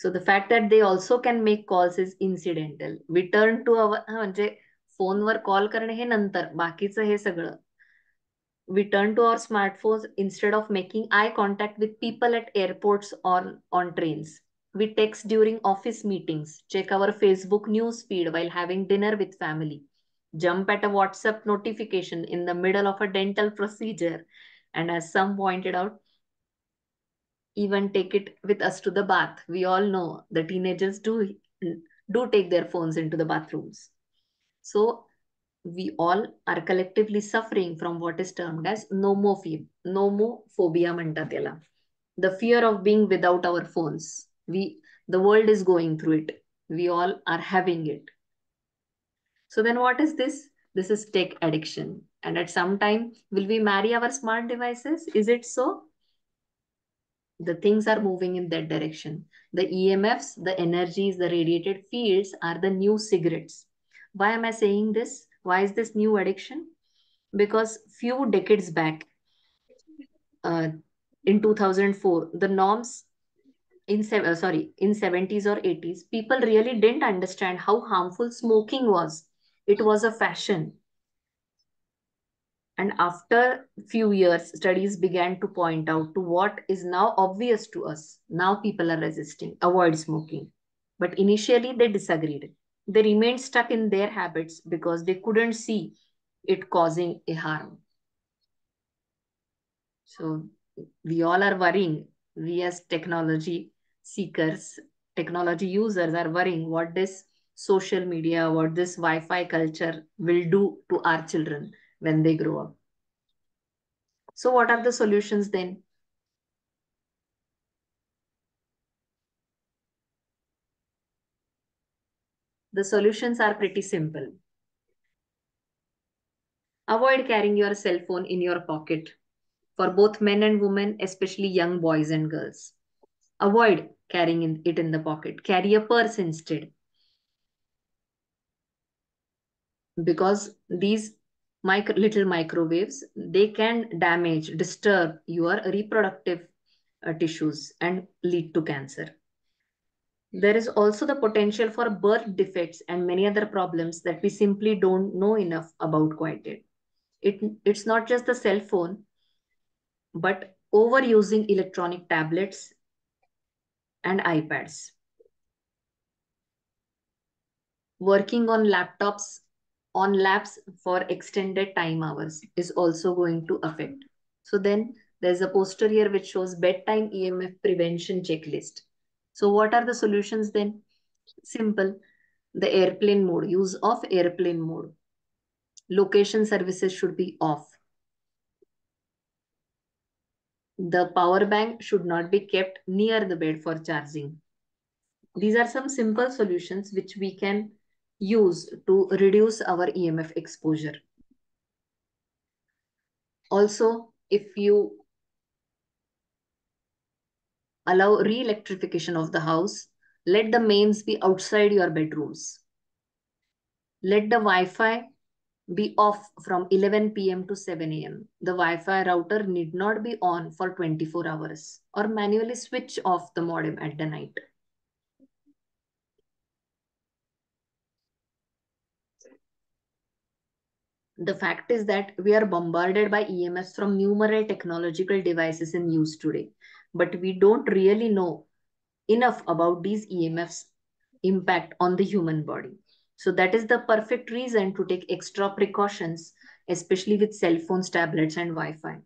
So the fact that they also can make calls is incidental. We turn to our म्हणजे फोनवर call करणे हे नंतर, बाकीचं हे सगळं. We turn to our smartphones instead of making eye contact with people at airports or on trains. We text during office meetings, check our Facebook news feed while having dinner with family, jump at a WhatsApp notification in the middle of a dental procedure. And as some pointed out, even take it with us to the bath. We all know the teenagers do take their phones into the bathrooms. So we all are collectively suffering from what is termed as nomophobia म्हणतात याला. The fear of being without our phones. The world is going through it. We all are having it. So then what is this? This is tech addiction. And at some time, will we marry our smart devices? Is it so? The things are moving in that direction. The EMFs, the energies, the radiated fields are the new cigarettes. Why am I saying this? Why is this new addiction? Because few decades back, in 2004, the norms in 70s or 80s, people really didn't understand how harmful smoking was. It was a fashion. And after few years, studies began to point out to what is now obvious to us. Now people are resisting, avoid smoking. But initially they disagreed. They remained stuck in their habits because they couldn't see it causing a harm. So we all are worrying. We as technology seekers, technology users are worrying what this social media, what this Wi-Fi culture will do to our children when they grow up. So what are the solutions then? The solutions are pretty simple. Avoid carrying your cell phone in your pocket for both men and women, especially young boys and girls. Avoid carrying it in the pocket. Carry a purse instead. Because these little microwaves, they can damage, disturb your reproductive tissues and lead to cancer. There is also the potential for birth defects and many other problems that we simply don't know enough about quite yet. It's not just the cell phone, but overusing electronic tablets and iPads. Working on laptops, on labs for extended time hours is also going to affect. So then there's a poster here which shows bedtime EMF prevention checklist. So what are the solutions then? Simple. The airplane mode, use of airplane mode. Location services should be off. The power bank should not be kept near the bed for charging. These are some simple solutions which we can use to reduce our EMF exposure. Also, if you allow re-electrification of the house, let the mains be outside your bedrooms. Let the Wi-Fi be off from 11 p.m. to 7 a.m. The Wi-Fi router need not be on for 24 hours or manually switch off the modem at the night. The fact is that we are bombarded by EMFs from numerous technological devices in use today, but we don't really know enough about these EMFs impact on the human body. So that is the perfect reason to take extra precautions, especially with cell phones, tablets, and Wi-Fi.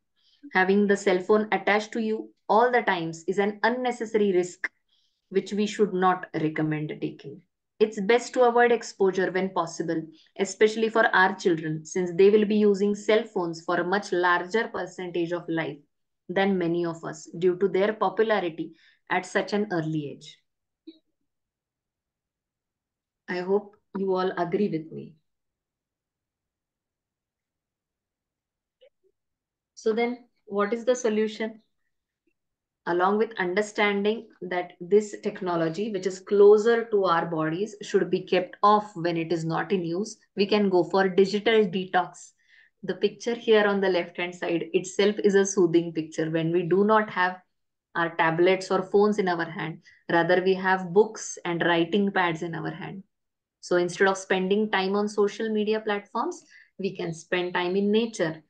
Having the cell phone attached to you all the times is an unnecessary risk which we should not recommend taking. It's best to avoid exposure when possible, especially for our children, since they will be using cell phones for a much larger percentage of life than many of us due to their popularity at such an early age. I hope you all agree with me. So then, what is the solution? Along with understanding that this technology, which is closer to our bodies, should be kept off when it is not in use, we can go for digital detox. The picture here on the left-hand side itself is a soothing picture. When we do not have our tablets or phones in our hand, rather we have books and writing pads in our hand. So instead of spending time on social media platforms, we can spend time in nature.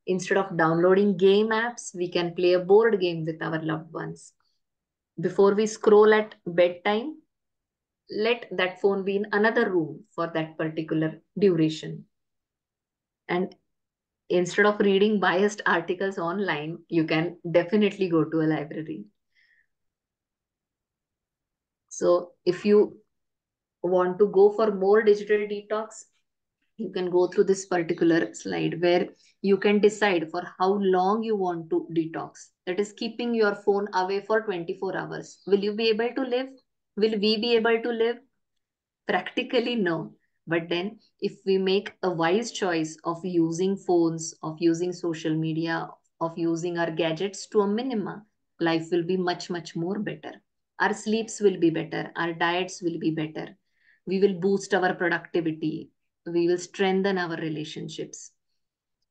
Instead of downloading game apps, we can play a board game with our loved ones. Before we scroll at bedtime, let that phone be in another room for that particular duration. And instead of reading biased articles online, you can definitely go to a library. So if you want to go for more digital detox, you can go through this particular slide where you can decide for how long you want to detox. That is keeping your phone away for 24 hours. Will you be able to live? Will we be able to live? Practically, no. But then, if we make a wise choice of using phones, of using social media, of using our gadgets to a minima, life will be much, much more better. Our sleeps will be better. Our diets will be better. We will boost our productivity. We will strengthen our relationships.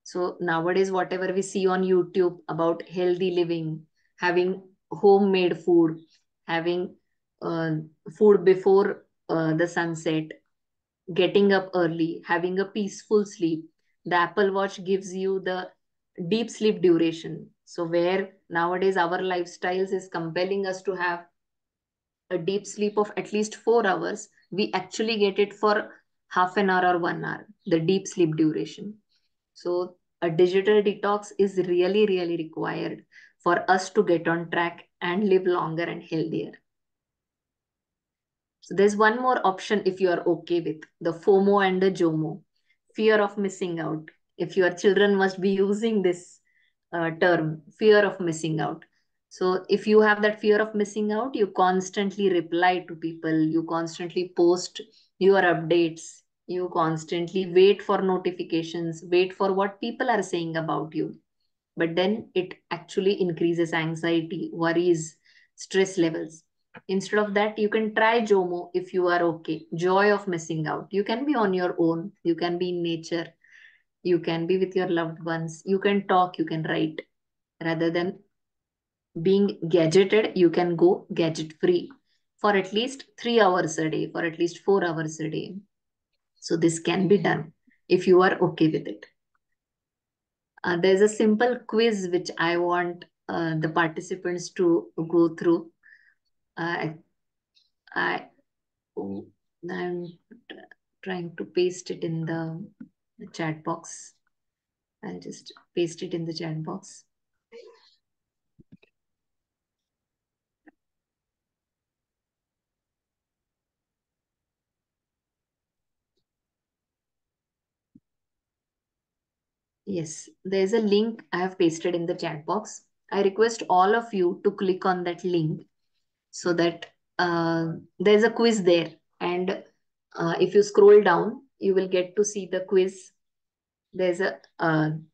So nowadays, whatever we see on YouTube about healthy living, having homemade food, having uh, food before the sunset, getting up early, having a peaceful sleep. The Apple Watch gives you the deep sleep duration. So where nowadays our lifestyles is compelling us to have a deep sleep of at least 4 hours, we actually get it for half an hour or 1 hour, the deep sleep duration. So a digital detox is really, really required for us to get on track and live longer and healthier. So there's one more option if you are okay with the FOMO and the JOMO, fear of missing out. If your children must be using this term, fear of missing out. So if you have that fear of missing out, you constantly reply to people, you constantly post your updates, you constantly wait for notifications, wait for what people are saying about you. But then it actually increases anxiety, worries, stress levels. Instead of that, you can try JOMO if you are okay. Joy of missing out. You can be on your own. You can be in nature. You can be with your loved ones. You can talk. You can write. Rather than being gadgeted, you can go gadget free for at least 3 hours a day, for at least 4 hours a day. So this can be done if you are okay with it. There's a simple quiz which I want the participants to go through. Uh, I, oh, I'm trying to paste it in the chat box. I'll just paste it in the chat box. Yes, there's a link I have pasted in the chat box. I request all of you to click on that link so that there's a quiz there. And if you scroll down, you will get to see the quiz. There's a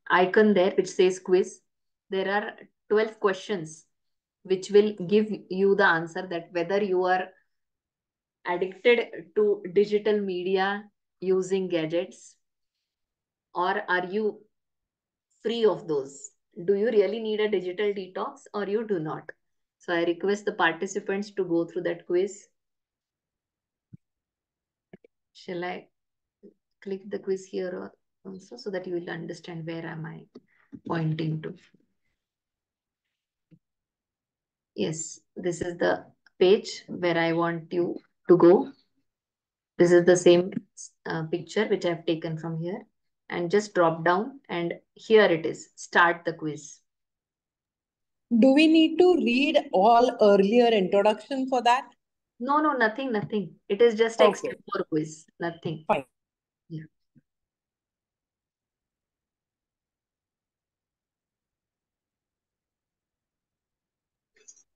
icon there which says quiz. There are 12 questions which will give you the answer that whether you are addicted to digital media using gadgets or are you free of those. Do you really need a digital detox or you do not? So I request the participants to go through that quiz. Shall I click the quiz here also so that you will understand where am I pointing to? Yes, this is the page where I want you to go. This is the same picture which I've taken from here and just drop down and here it is, start the quiz. Do we need to read all earlier introduction for that? No, no, nothing, nothing. It is just Okay. extra for quiz, nothing. Fine. Yeah.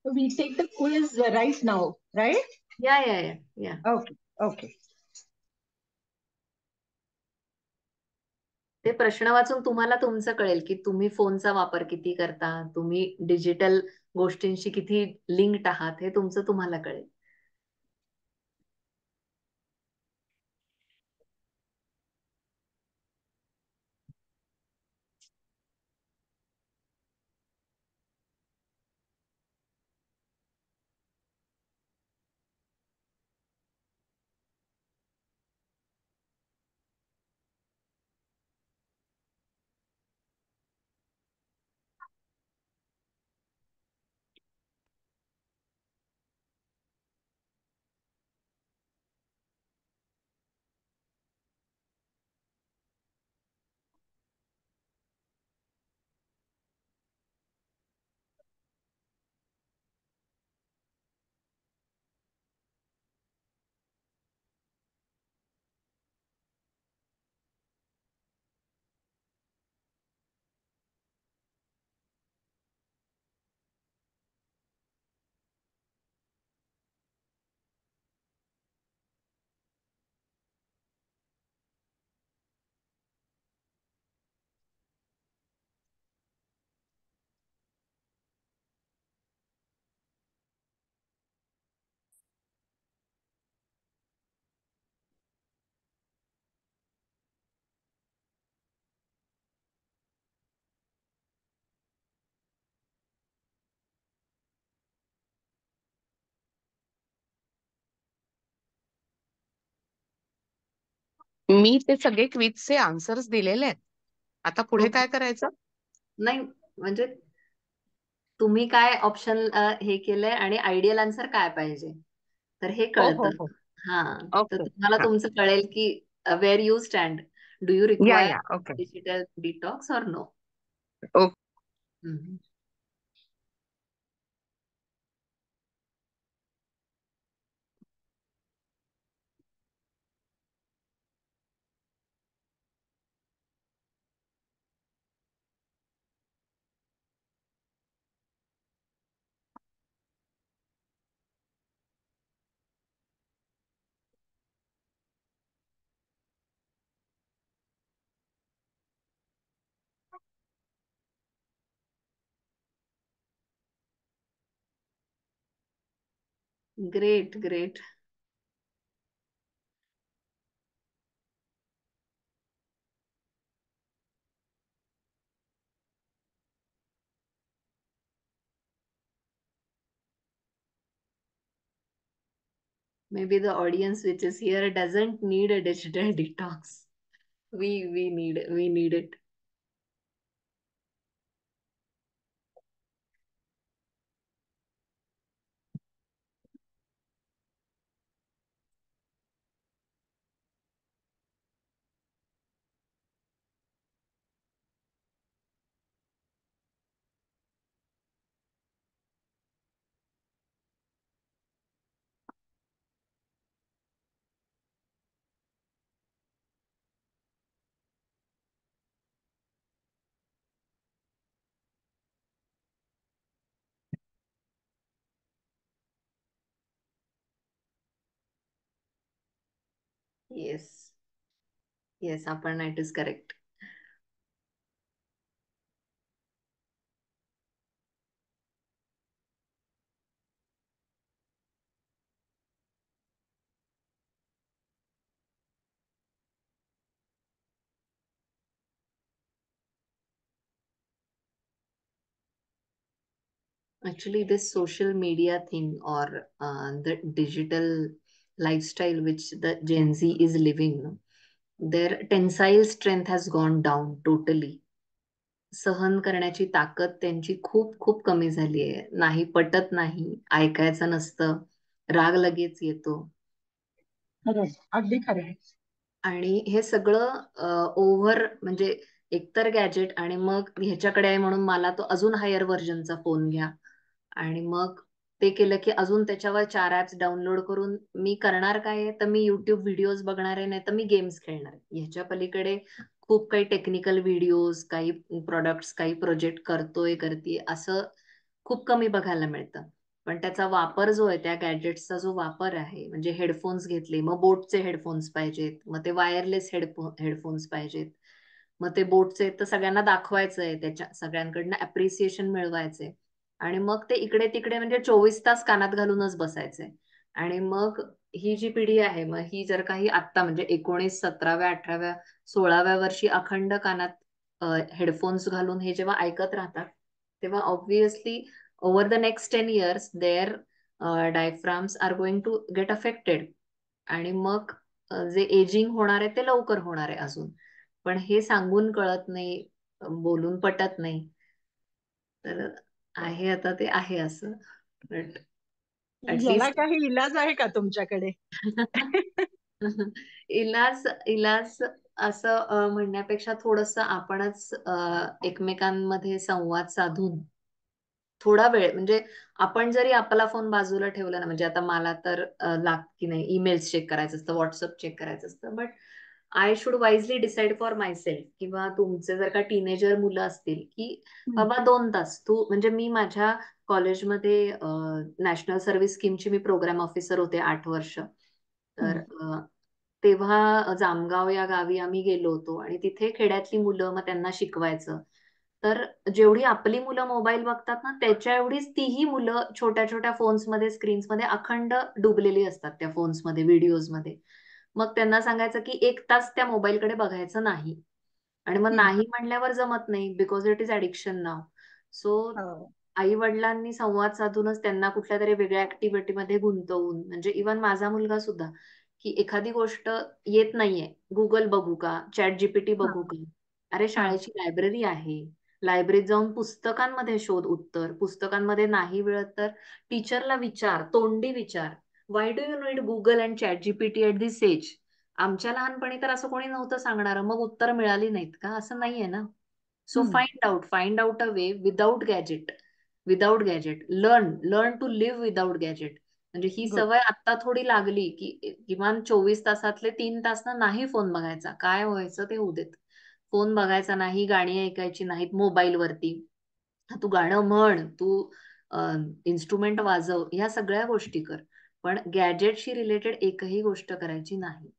We take the quiz right now, right? Yeah. Okay, okay. ते प्रश्न वाचून तुम्हाला तुमचं कळेल की तुम्ही फोनचा वापर किती करता, तुम्ही डिजिटल गोष्टींशी किती लिंक्ड आहात हे तुमचं तुम्हाला कळेल. मी ते सगळे क्विजचे आन्सर्स दिलेले आहेत. आता पुढे ओके. काय करायचं? नाही म्हणजे तुम्ही काय ऑप्शन हे केलंय आणि आयडियल आन्सर काय पाहिजे तर हे हो हो कळतं. हो. हा, तर ओके. तुम्हाला हा. तुमचं कळेल की where you stand. Do you या रिक्वायर या. Okay. Digital detox or no? Okay. Great great. Maybe the audience which is here doesn't need a digital detox. We need it. Yes. Yes, Aparna, it is correct. Actually, this social media thing or the digital lifestyle which the Gen Z is living, no, their tensile strength has gone down totally. सहन करण्याची ताकद त्यांची खूप खूप कमी झाली आहे. नाही पटत नाही, ऐकायचं नसतं, राग लगेच येतो. अगदी खरं. आणि हे सगळं ओव्हर म्हणजे एकतर गॅजेट आणि मग ह्याच्याकडे आहे म्हणून मला तो अजून हायर व्हर्जनचा फोन घ्या आणि मग ते केलं की अजून त्याच्यावर 4 ऍप्स डाउनलोड करून मी करणार काय आहे तर मी युट्यूब व्हिडिओज बघणार आहे नाही तर मी गेम्स खेळणार आहे. ह्याच्या पलीकडे खूप काही टेक्निकल व्हिडिओज, काही प्रोडक्ट्स, काही प्रोजेक्ट करते असं खूप कमी बघायला मिळतं. पण त्याचा वापर जो आहे त्या गॅजेट्सचा जो वापर आहे म्हणजे हेडफोन्स घेतले मग बोटचे हेडफोन्स पाहिजेत, मग ते वायरलेस हेडफोन्स पाहिजेत, मग ते बोटचे तर सगळ्यांना दाखवायचं आहे, त्याच्या सगळ्यांकडनं अप्रिसिएशन मिळवायचंय आणि मग ते इकडे तिकडे म्हणजे 24 तास कानात घालूनच बसायचंय. आणि मग ही जी पिढी आहे मग ही जर काही आत्ता म्हणजे 19, 17व्या, 18व्या, 16व्या वर्षी अखंड कानात हेडफोन्स घालून हे जेव्हा ऐकत राहतात तेव्हा obviously over the next 10 years their diaphragms are going to get affected आणि मग जे एजिंग होणार आहे ते लवकर होणार आहे अजून. पण हे सांगून कळत नाही, बोलून पटत नाही. तर आहे आता ते आहे असं. बट याला ऍटलीस्ट काही इलाज आहे का तुमच्याकडे? इलाज असं म्हणण्यापेक्षा थोडस आपणच एकमेकांमध्ये संवाद साधून थोडा वेळ म्हणजे आपण जरी आपला फोन बाजूला ठेवला ना म्हणजे आता मला तर की नाही ईमेल्स चेक करायचं असतं, व्हॉट्सअप चेक करायचं असतं, but I should wisely decide for my self. किंवा तुमचे जर का टीनेजर मुलं असतील की बाबा 2 तास तू म्हणजे मी माझ्या कॉलेजमध्ये नॅशनल सर्व्हिस स्कीमची मी प्रोग्राम ऑफिसर होते 8 वर्ष. तर तेव्हा जामगाव या गावी आम्ही गेलो होतो आणि तिथे खेड्यातली मुलं मग त्यांना शिकवायचं. तर जेवढी आपली मुलं मोबाईल बघतात ना त्याच्या एवढीच तीही मुलं छोट्या छोट्या फोन्समध्ये स्क्रीन्समध्ये अखंड डुबलेली असतात त्या फोन्समध्ये व्हिडिओजमध्ये. मग त्यांना सांगायचं की 1 तास त्या मोबाईलकडे बघायचं नाही. आणि मग नाही म्हणल्यावर जमत नाही बिकॉज इट इज ऍडिक्शन नाव. सो आई वडिलांनी संवाद साधूनच त्यांना कुठल्या तरी वेगळ्या ऍक्टिव्हिटीमध्ये गुंतवून म्हणजे इव्हन माझा मुलगा सुद्धा की एखादी गोष्ट येत नाहीये, गुगल बघू का, चॅट जीपीटी हा, बघू का? अरे हा. शाळेची लायब्ररी आहे, लायब्ररीत जाऊन पुस्तकांमध्ये शोध उत्तर, पुस्तकांमध्ये नाही मिळत तर टीचरला विचार, तोंडी विचार. Why do you need Google and ChatGPT at this age? आमच्या लहानपणी तर असं कोणी नव्हतं सांगणार, मग उत्तर मिळाली नाहीत का? असं नाहीये ना. So hmm. Find out a way without gadget, learn to live without gadget. म्हणजे ही गुड. सवय आता थोडी लागली की किमान 24 तासातले 3 तास ना नाही फोन बघायचा, काय व्हायचं ते होऊ देत. फोन बघायचा नाही, गाणी ऐकायची नाहीत मोबाईल वरती. तू गाणं म्हण, तू इन्स्ट्रुमेंट वाजव, ह्या सगळ्या गोष्टी कर, पण गॅजेटशी रिलेटेड एकही गोष्ट करायची नाही.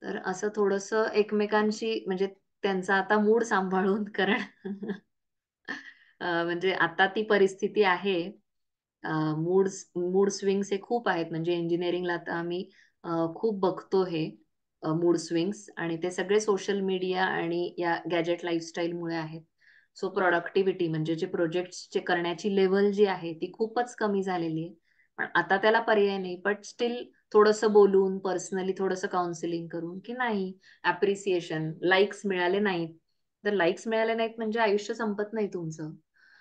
तर असं थोडस एकमेकांशी म्हणजे त्यांचा आता मूड सांभाळून, कारण म्हणजे आता ती परिस्थिती आहे. मूड मूड स्विंग्स हे खूप आहेत. म्हणजे इंजिनिअरिंगला आता आम्ही खूप बघतो हे मूड स्विंग्स, आणि ते सगळे सोशल मीडिया आणि या गॅजेट लाईफस्टाईलमुळे आहेत. सो प्रोडक्टिव्हिटी म्हणजे जे प्रोजेक्टचे करण्याची लेवल जी आहे ती खूपच कमी झालेली आहे. पण आता त्याला पर्याय नाही, बट स्टील थोडंसं बोलून, पर्सनली थोडंसं काउन्सिलिंग करून, की नाही अप्रिसिएशन, लाईक्स मिळाले नाहीत तर लाईक्स मिळाले नाहीत म्हणजे आयुष्य संपत नाही तुमचं.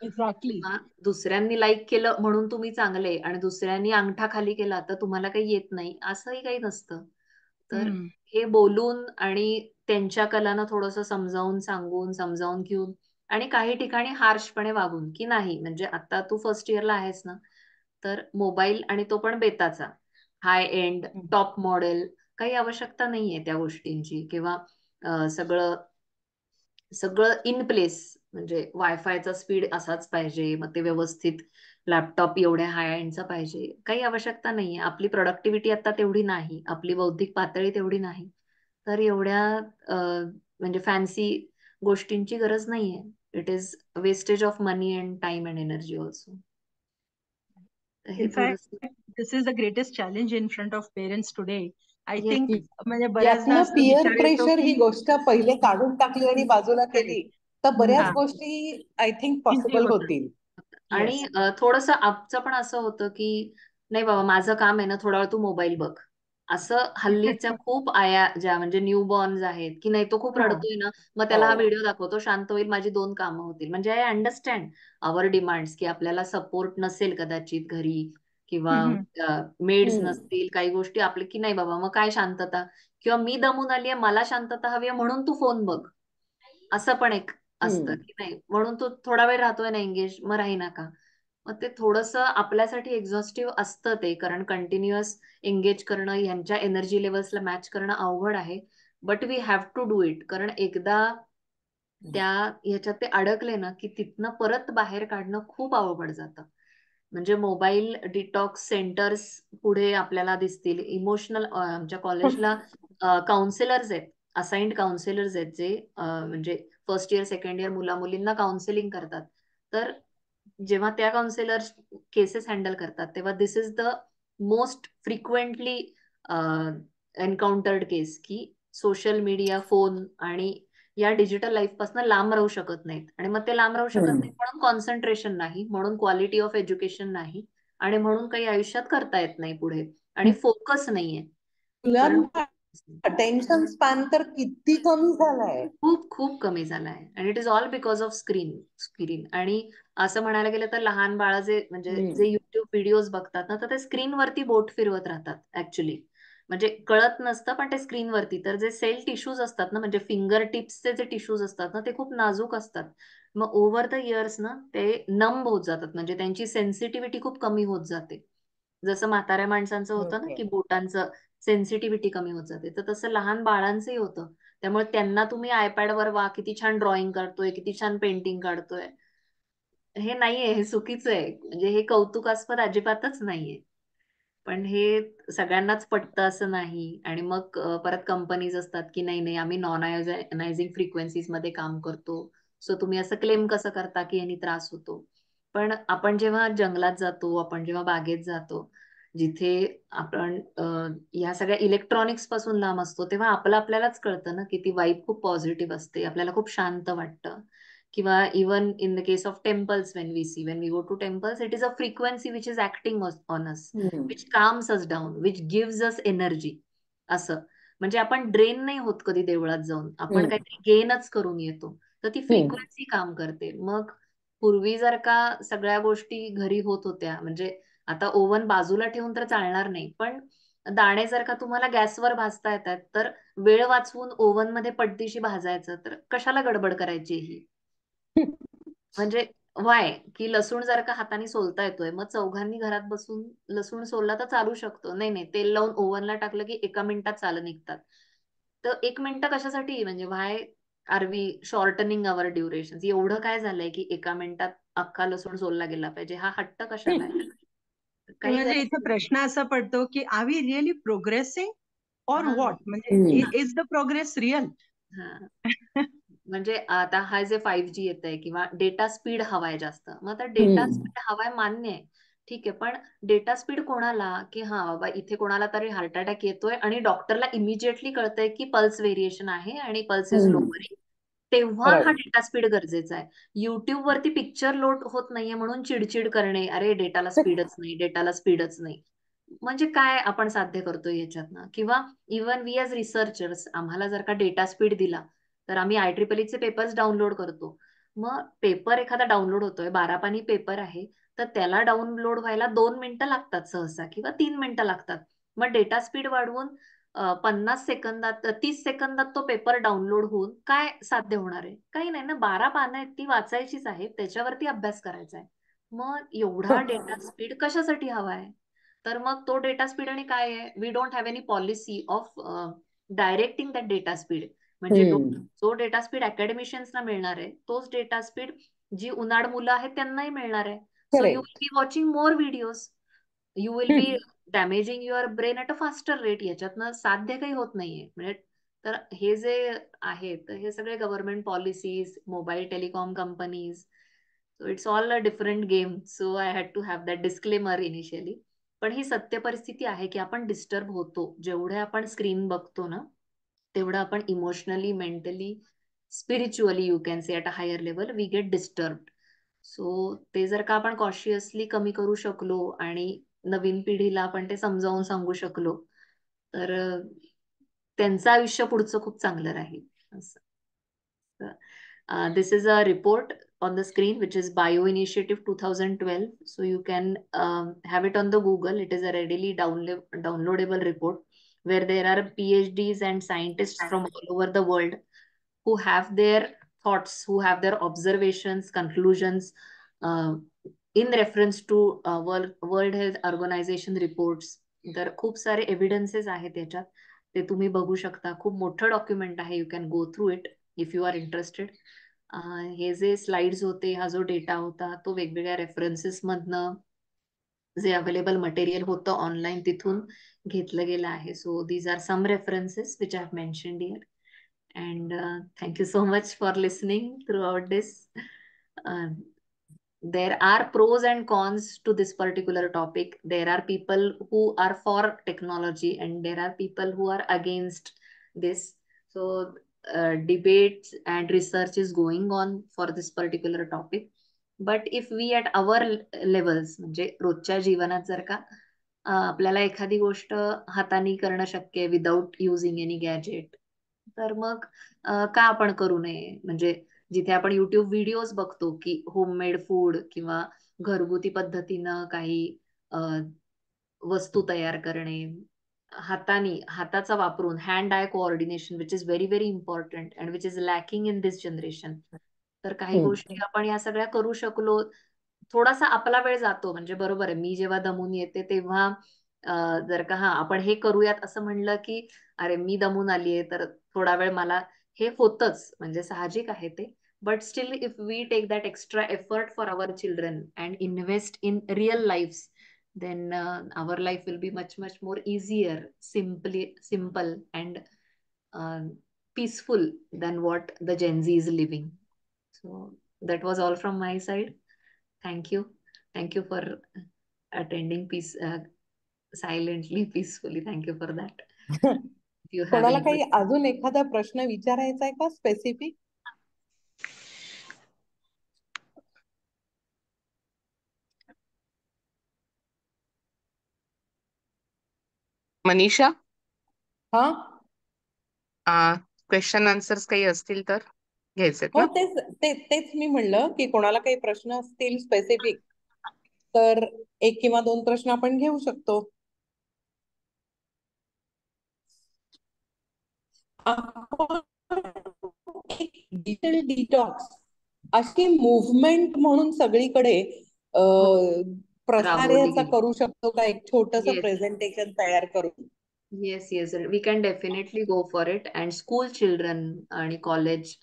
एक्झॅक्टली. किंवा दुसऱ्यांनी लाईक केलं म्हणून तुम्ही चांगले, आणि दुसऱ्यांनी अंगठा खाली केला तर तुम्हाला काही येत नाही, असंही काही नसतं. तर हम्म. हे बोलून आणि त्यांच्या कलांना थोडंसं समजावून सांगून, समजावून घेऊन, आणि काही ठिकाणी हार्शपणे वागून, की नाही म्हणजे आता तू फर्स्ट इयरला आहेस ना, तर मोबाईल, आणि तो पण बेताचा, हाय एंड टॉप मॉडेल, काही आवश्यकता नाहीये त्या गोष्टींची. किंवा सगळं सगळं इन प्लेस, म्हणजे वायफायचा स्पीड असाच पाहिजे, मग ते व्यवस्थित लॅपटॉप एवढ्या हाय एंडचा पाहिजे, काही आवश्यकता नाहीये. आपली प्रोडक्टिव्हिटी आता तेवढी नाही, आपली बौद्धिक पातळी तेवढी नाही, तर एवढ्या म्हणजे फॅन्सी गोष्टींची गरज नाहीये. It is wastage of money and time and energy also. हे In fact, थोडस. this is the greatest challenge in front of parents today. I yes. think म्हणजे बऱ्याचदा यातनं असं पिअर विचार येतो प्रेशर की ही गोष्ट पहिले काढून टाकली आणि बाजूला केली करेक्ट. तर बऱ्याच हा, गोष्टी आय थिंक इझी पॉसिबल होतं. होतील. आणि येस. थोडंसं आमचं पण असं होतं की नाही बाबा माझं काम आहे ना, थोडा वेळ तू मोबाईल बघ. असं हल्लीच्या खूप आया ज्या म्हणजे न्यू बॉर्न्स आहेत, की नाही तो खूप हा. रडतोय ना, मग त्याला हा हो. व्हिडिओ दाखवतो, शांत होईल, माझी 2 कामं होतील. म्हणजे आय अंडरस्टँड आवर डिमांड्स, की आपल्याला सपोर्ट नसेल कदाचित घरी, किंवा हम्म. मेड्स हम्म. नसतील, काही गोष्टी आपले, की नाही बाबा मग काय शांतता, किंवा मी दमून आलीये मला शांतता हवी आहे म्हणून तू फोन बघ, असं पण एक असतं, हम्म. की नाही म्हणून तो थोडा वेळ राहतोय ना एंगेज, मग राही का. मग ते थोडंसं आपल्यासाठी एक्झॉस्टिव्ह असतं ते, कारण कंटिन्युअस एंगेज करणं, यांच्या एनर्जी लेवल्सला मॅच करणं अवघड आहे. But we have to do it, कारण एकदा त्या ह्याच्यात ते अडकले ना, की तिथनं परत बाहेर काढणं खूप अवघड जातं. म्हणजे मोबाईल डिटॉक्स सेंटर्स पुढे आपल्याला दिसतील. इमोशनल आमच्या कॉलेजला काउन्सिलर्स आहेत, असाइन्ड काउन्सिलर्स आहेत, जे म्हणजे फर्स्ट इयर सेकंड इयर मुला मुलींना काउन्सिलिंग करतात. तर जेव्हा त्या काउन्सिलर केसेस हँडल करतात तेव्हा this is the most frequently encountered case, की सोशल मीडिया, फोन आणि या डिजिटल लाईफ पासून लांब राहू शकत नाहीत. आणि मग ते लांब राहू शकत हम्म. नाहीत म्हणून कॉन्सन्ट्रेशन नाही, म्हणून क्वालिटी ऑफ एज्युकेशन नाही, आणि म्हणून काही आयुष्यात करता येत नाही पुढे, आणि फोकस नाहीये. कारण मुलांचा अटेन्शन स्पॅन तर किती कमी झालाय. खूप खूप कमी झाला आहे, आणि it is all because of screen. आणि असं म्हणायला गेलं तर लहान बाळ जे म्हणजे जे युट्यूब व्हिडिओज बघतात ना, तर ते स्क्रीनवरती बोट फिरवत राहतात ऍक्च्युली. म्हणजे कळत नसतं पण ते स्क्रीनवरती, तर जे सेल टिश्यूज असतात ना, म्हणजे फिंगर टिप्सचे जे टिश्यूज असतात ना, ते खूप नाजूक असतात. मग ओव्हर द इयर्स ना ते नंब होत जातात, म्हणजे त्यांची सेन्सिटिव्हिटी खूप कमी होत जाते. जसं म्हाताऱ्या माणसांचं होतं ना, ओके. की बोटांचं सेन्सिटिव्हिटी कमी होत जाते, तर तसं लहान बाळांचंही होतं. त्यामुळे त्यांना तुम्ही आयपॅडवर वा किती छान ड्रॉइंग करतोय, किती छान पेंटिंग काढतोय, हे नाहीये, हे चुकीचं आहे. म्हणजे हे कौतुकास्पद अजिबातच नाहीये. पण हे सगळ्यांनाच पटतं असं नाही. आणि मग परत कंपनीज असतात, की नाही नाही आम्ही नॉन आयोनायझिंग फ्रिक्वेन्सीज मध्ये काम करतो, सो तुम्ही असं क्लेम कसं करता की यांनी त्रास होतो. पण आपण जेव्हा जंगलात जातो, आपण जेव्हा बागेत जातो, जिथे आपण या सगळ्या इलेक्ट्रॉनिक्स पासून लांब असतो, तेव्हा आपलं आपल्यालाच कळतं ना की ती वाईब खूप पॉझिटिव्ह असते, आपल्याला खूप शांत वाटतं. किंवा even in the case of temples, when we go to temples, it is a frequency which is acting on us, which calms us down, which gives us energy. असं म्हणजे आपण ड्रेन नाही होत कधी देवळात जाऊन, आपण काहीतरी गेनच करून येतो. तर ती फ्रिक्वेन्सी काम करते. मग पूर्वी जर का सगळ्या गोष्टी घरी होत होत्या, म्हणजे आता ओव्हन बाजूला ठेवून तर चालणार नाही, पण दाणे जर का तुम्हाला गॅसवर भाजता येतात, तर वेळ वाचवून ओव्हन मध्ये पटदिशी भाजायचं, तर कशाला गडबड करायची ही. म्हणजे वाय की लसूण जर का हाताने सोलता येतोय, मग चौघांनी घरात बसून लसूण सोलला तर चालू शकतो. नाही नाही, तेल लावून ओव्हनला टाकलं की 1 मिनिटात चालं निघतात. तर 1 मिनिट कशासाठी, म्हणजे why are we shortening our duration. एवढं काय झालंय की 1 मिनिटात अख्खा लसूण सोलला गेला पाहिजे, हा हट्ट कशाला आहे? काही म्हणजे इथे प्रश्न असा पडतो की are we really progressing or हा. व्हॉट, म्हणजे इज द प्रोग्रेस रिअल? म्हणजे आता हा जे 5G येत आहे किंवा डेटा स्पीड हवाय जास्त, मग आता डेटा स्पीड हवाय मान्य आहे, ठीक आहे, पण डेटा स्पीड कोणाला, की हा बाबा इथे कोणाला तरी हार्ट अटॅक येतोय आणि डॉक्टरला इमिजिएटली कळतंय की पल्स व्हेरिएशन आहे आणि पल्स इज लोअरिंग, तेव्हा हा डेटा स्पीड गरजेचा आहे. युट्यूब वरती पिक्चर लोड होत नाहीये म्हणून चिडचिड करणे, अरे डेटाला स्पीडच नाही, डेटाला स्पीडच नाही, म्हणजे काय आपण साध्य करतोय याच्यातनं? किंवा इवन वी एज रिसर्चर्स, आम्हाला जर का डेटा स्पीड दिला तर आम्ही IEEE चे पेपर्स डाउनलोड करतो. मग पेपर एखादा डाउनलोड होतोय, 12 पानी पेपर आहे, तर त्याला डाउनलोड व्हायला 2 मिनिटं लागतात सहसा किंवा 3 मिनिटं लागतात. मग डेटा स्पीड वाढवून 50 सेकंदात 30 सेकंदात तो पेपर डाउनलोड होऊन काय साध्य होणार आहे? काही नाही ना. 12 पानं आहेत ती वाचायचीच आहेत, त्याच्यावरती अभ्यास करायचा आहे. मग एवढा डेटा स्पीड कशासाठी हवा आहे? तर मग तो डेटा स्पीड आणि काय आहे, we don't have any policy of directing that data speed. म्हणजे जो डेटा स्पीड अकॅडमिशियन्सना मिळणार आहे, तोच डेटा स्पीड जी उनाड मुलं आहेत त्यांनाही मिळणार आहे. So you will be watching more videos, you will be damaging your brain at a faster rate. याच्यातनं साध्य काही होत नाहीये. म्हणजे तर हे जे आहे, तर हे सगळे government policies, mobile telecom companies, so it's all a different game. So I had to have that disclaimer initially. पण ही सत्य परिस्थिती आहे की आपण डिस्टर्ब होतो. जेवढे आपण स्क्रीन बघतो ना, तेवढं आपण emotionally, mentally, spiritually, you can say at a higher level we get disturbed. So ते जर का आपण कॉशियसली कमी करू शकलो आणि नवीन पिढीला आपण ते समजावून सांगू शकलो, तर त्यांचं आयुष्य पुढचं खूप चांगलं राहील. असं. This is a report on the screen, which is Bio Initiative 2012. So you can have it on the Google. It is a readily downloadable report where there are PhDs and scientists from all over the world who have their thoughts, who have their observations, conclusions in reference to World Health Organization reports. तर खूप सारे evidences आहेत त्याच्यात, ते तुम्ही बघू शकता. खूप मोठं डॉक्युमेंट आहे. You can go through it if you are interested. हे जे स्लाइड्स होते, हा जो डेटा होता, तो वेगवेगळ्या रेफरन्सेस मधनं जे अवेलेबल मटेरियल होतं ऑनलाईन तिथून घेतलं गेलं आहे. So these are some references which I have mentioned here. And thank you so much for listening throughout this. There are pros and cons to this particular topic. There are people who are for technology and there are people who are against this. So debates and research is going on for this particular topic. But if we at our levels, म्हणजे रोजच्या जीवनात जर का आपल्याला एखादी गोष्ट हाताने करणं शक्य आहे विदाउट युझिंग एनी गॅजेट, तर मग का आपण करू नये? म्हणजे जिथे आपण युट्यूब व्हिडिओज बघतो की होममेड फूड किंवा घरगुती पद्धतीनं काही वस्तू तयार करणे, हाताचा वापरून hand I coordination, which is very very important and which is lacking in this generation. तर काही गोष्टी आपण या सगळ्या करू शकलो. थोडासा आपला वेळ जातो, म्हणजे बरोबर आहे, मी जेव्हा दमून येते तेव्हा जर का आपण हे करूयात असं म्हणलं की अरे मी दमून आलीये तर थोडा वेळ मला हे होतच, म्हणजे साहजिक आहे ते. But still if we take that extra effort for our children and invest in real life, then our life will be much more easier, simple and peaceful than what the Gen Z is living. So that was all from my side. Thank you for attending silently, peacefully. Thank you for that. If you have कोणाला any काही अजून एखादा प्रश्न विचारायचा आहे का specific? Manisha, हा question answers काही असतील तर घ्यायचेत हो, ना? तेच मी म्हणलं की कोणाला काही प्रश्न असतील स्पेसिफिक तर 1 किंवा 2 प्रश्न आपण घेऊ शकतो. आपण एक डिजिटल डिटॉक्स अशी मुव्हमेंट म्हणून सगळीकडे हो, प्रसार राबवली याचा गेली. करू शकतो का, एक छोटस येस प्रेझेंटेशन तयार करून? Yes yes we can definitely go for it. And school children आणि कॉलेज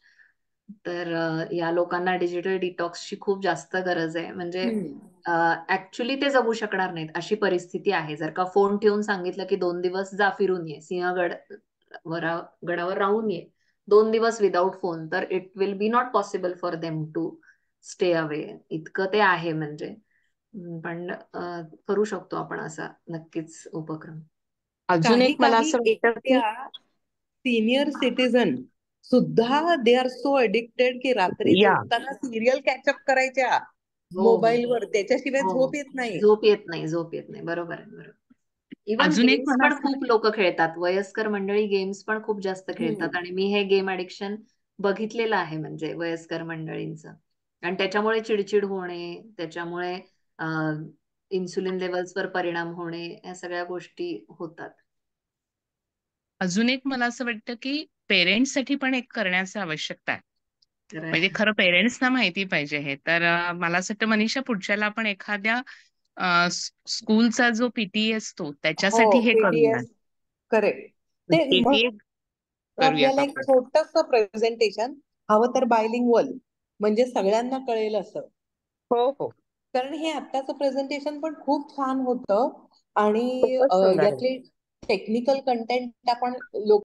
तर या लोकांना डिजिटल डिटॉक्सची खूप जास्त गरज आहे. म्हणजे ऍक्च्युली ते जगू शकणार नाहीत अशी परिस्थिती आहे. जर का फोन ठेवून सांगितलं की 2 दिवस जा फिरून ये, गडावर राहून ये 2 दिवस विदाऊट फोन, तर it will be not possible for them to stay away. इतकं ते आहे म्हणजे. पण करू शकतो आपण असा नक्कीच उपक्रम. अजून काही एक मला काही असं वाटतं की एकट्या सिनियर सिटीजन सुद्धा दे आर सो एडिक्टेड की रात्री या झोपताना सिरियल कॅचअप करायच्या हो हो मोबाईलवर, त्याच्याशिवाय हो झोप येत नाही. झोप येत नाही, झोप येत नाही. बरोबर आहे, बरोबर. इवन अजून एक गेम्स मला पण असं खूप लोक खेळतात. वयस्कर मंडळी गेम्स पण खूप जास्त खेळतात आणि मी हे गेम ऍडिक्शन बघितलेलं आहे म्हणजे वयस्कर मंडळींचं. आणि त्याच्यामुळे चिडचिड होणे, त्याच्यामुळे इन्सुलिन लेवल्सवर परिणाम होणे, या सगळ्या गोष्टी होतात. अजून एक मला असं वाटतं की पेरेंट्ससाठी पण एक करण्याची आवश्यकता आहे. तर म्हणजे खरं पेरेंट्सना माहिती पाहिजे हे. तर मला असं वाटतं मनीषा, पुढच्याला आपण एखाद्या स्कूलचा जो पीटीए असतो त्याच्यासाठी हो, हे करूया. PTS correct. ते पीटीए करूयात आपल्याला एक आपण. छोटस प्रेझेंटेशन हवं तर बायलिंग्वल, म्हणजे सगळ्यांना कळेल असं. हो हो, कारण हे आत्ताचं प्रेझेंटेशन पण खूप छान होतं आणि खूपच सुंदर आहे. यातले टेक्निकल कंटेंट आपण लोक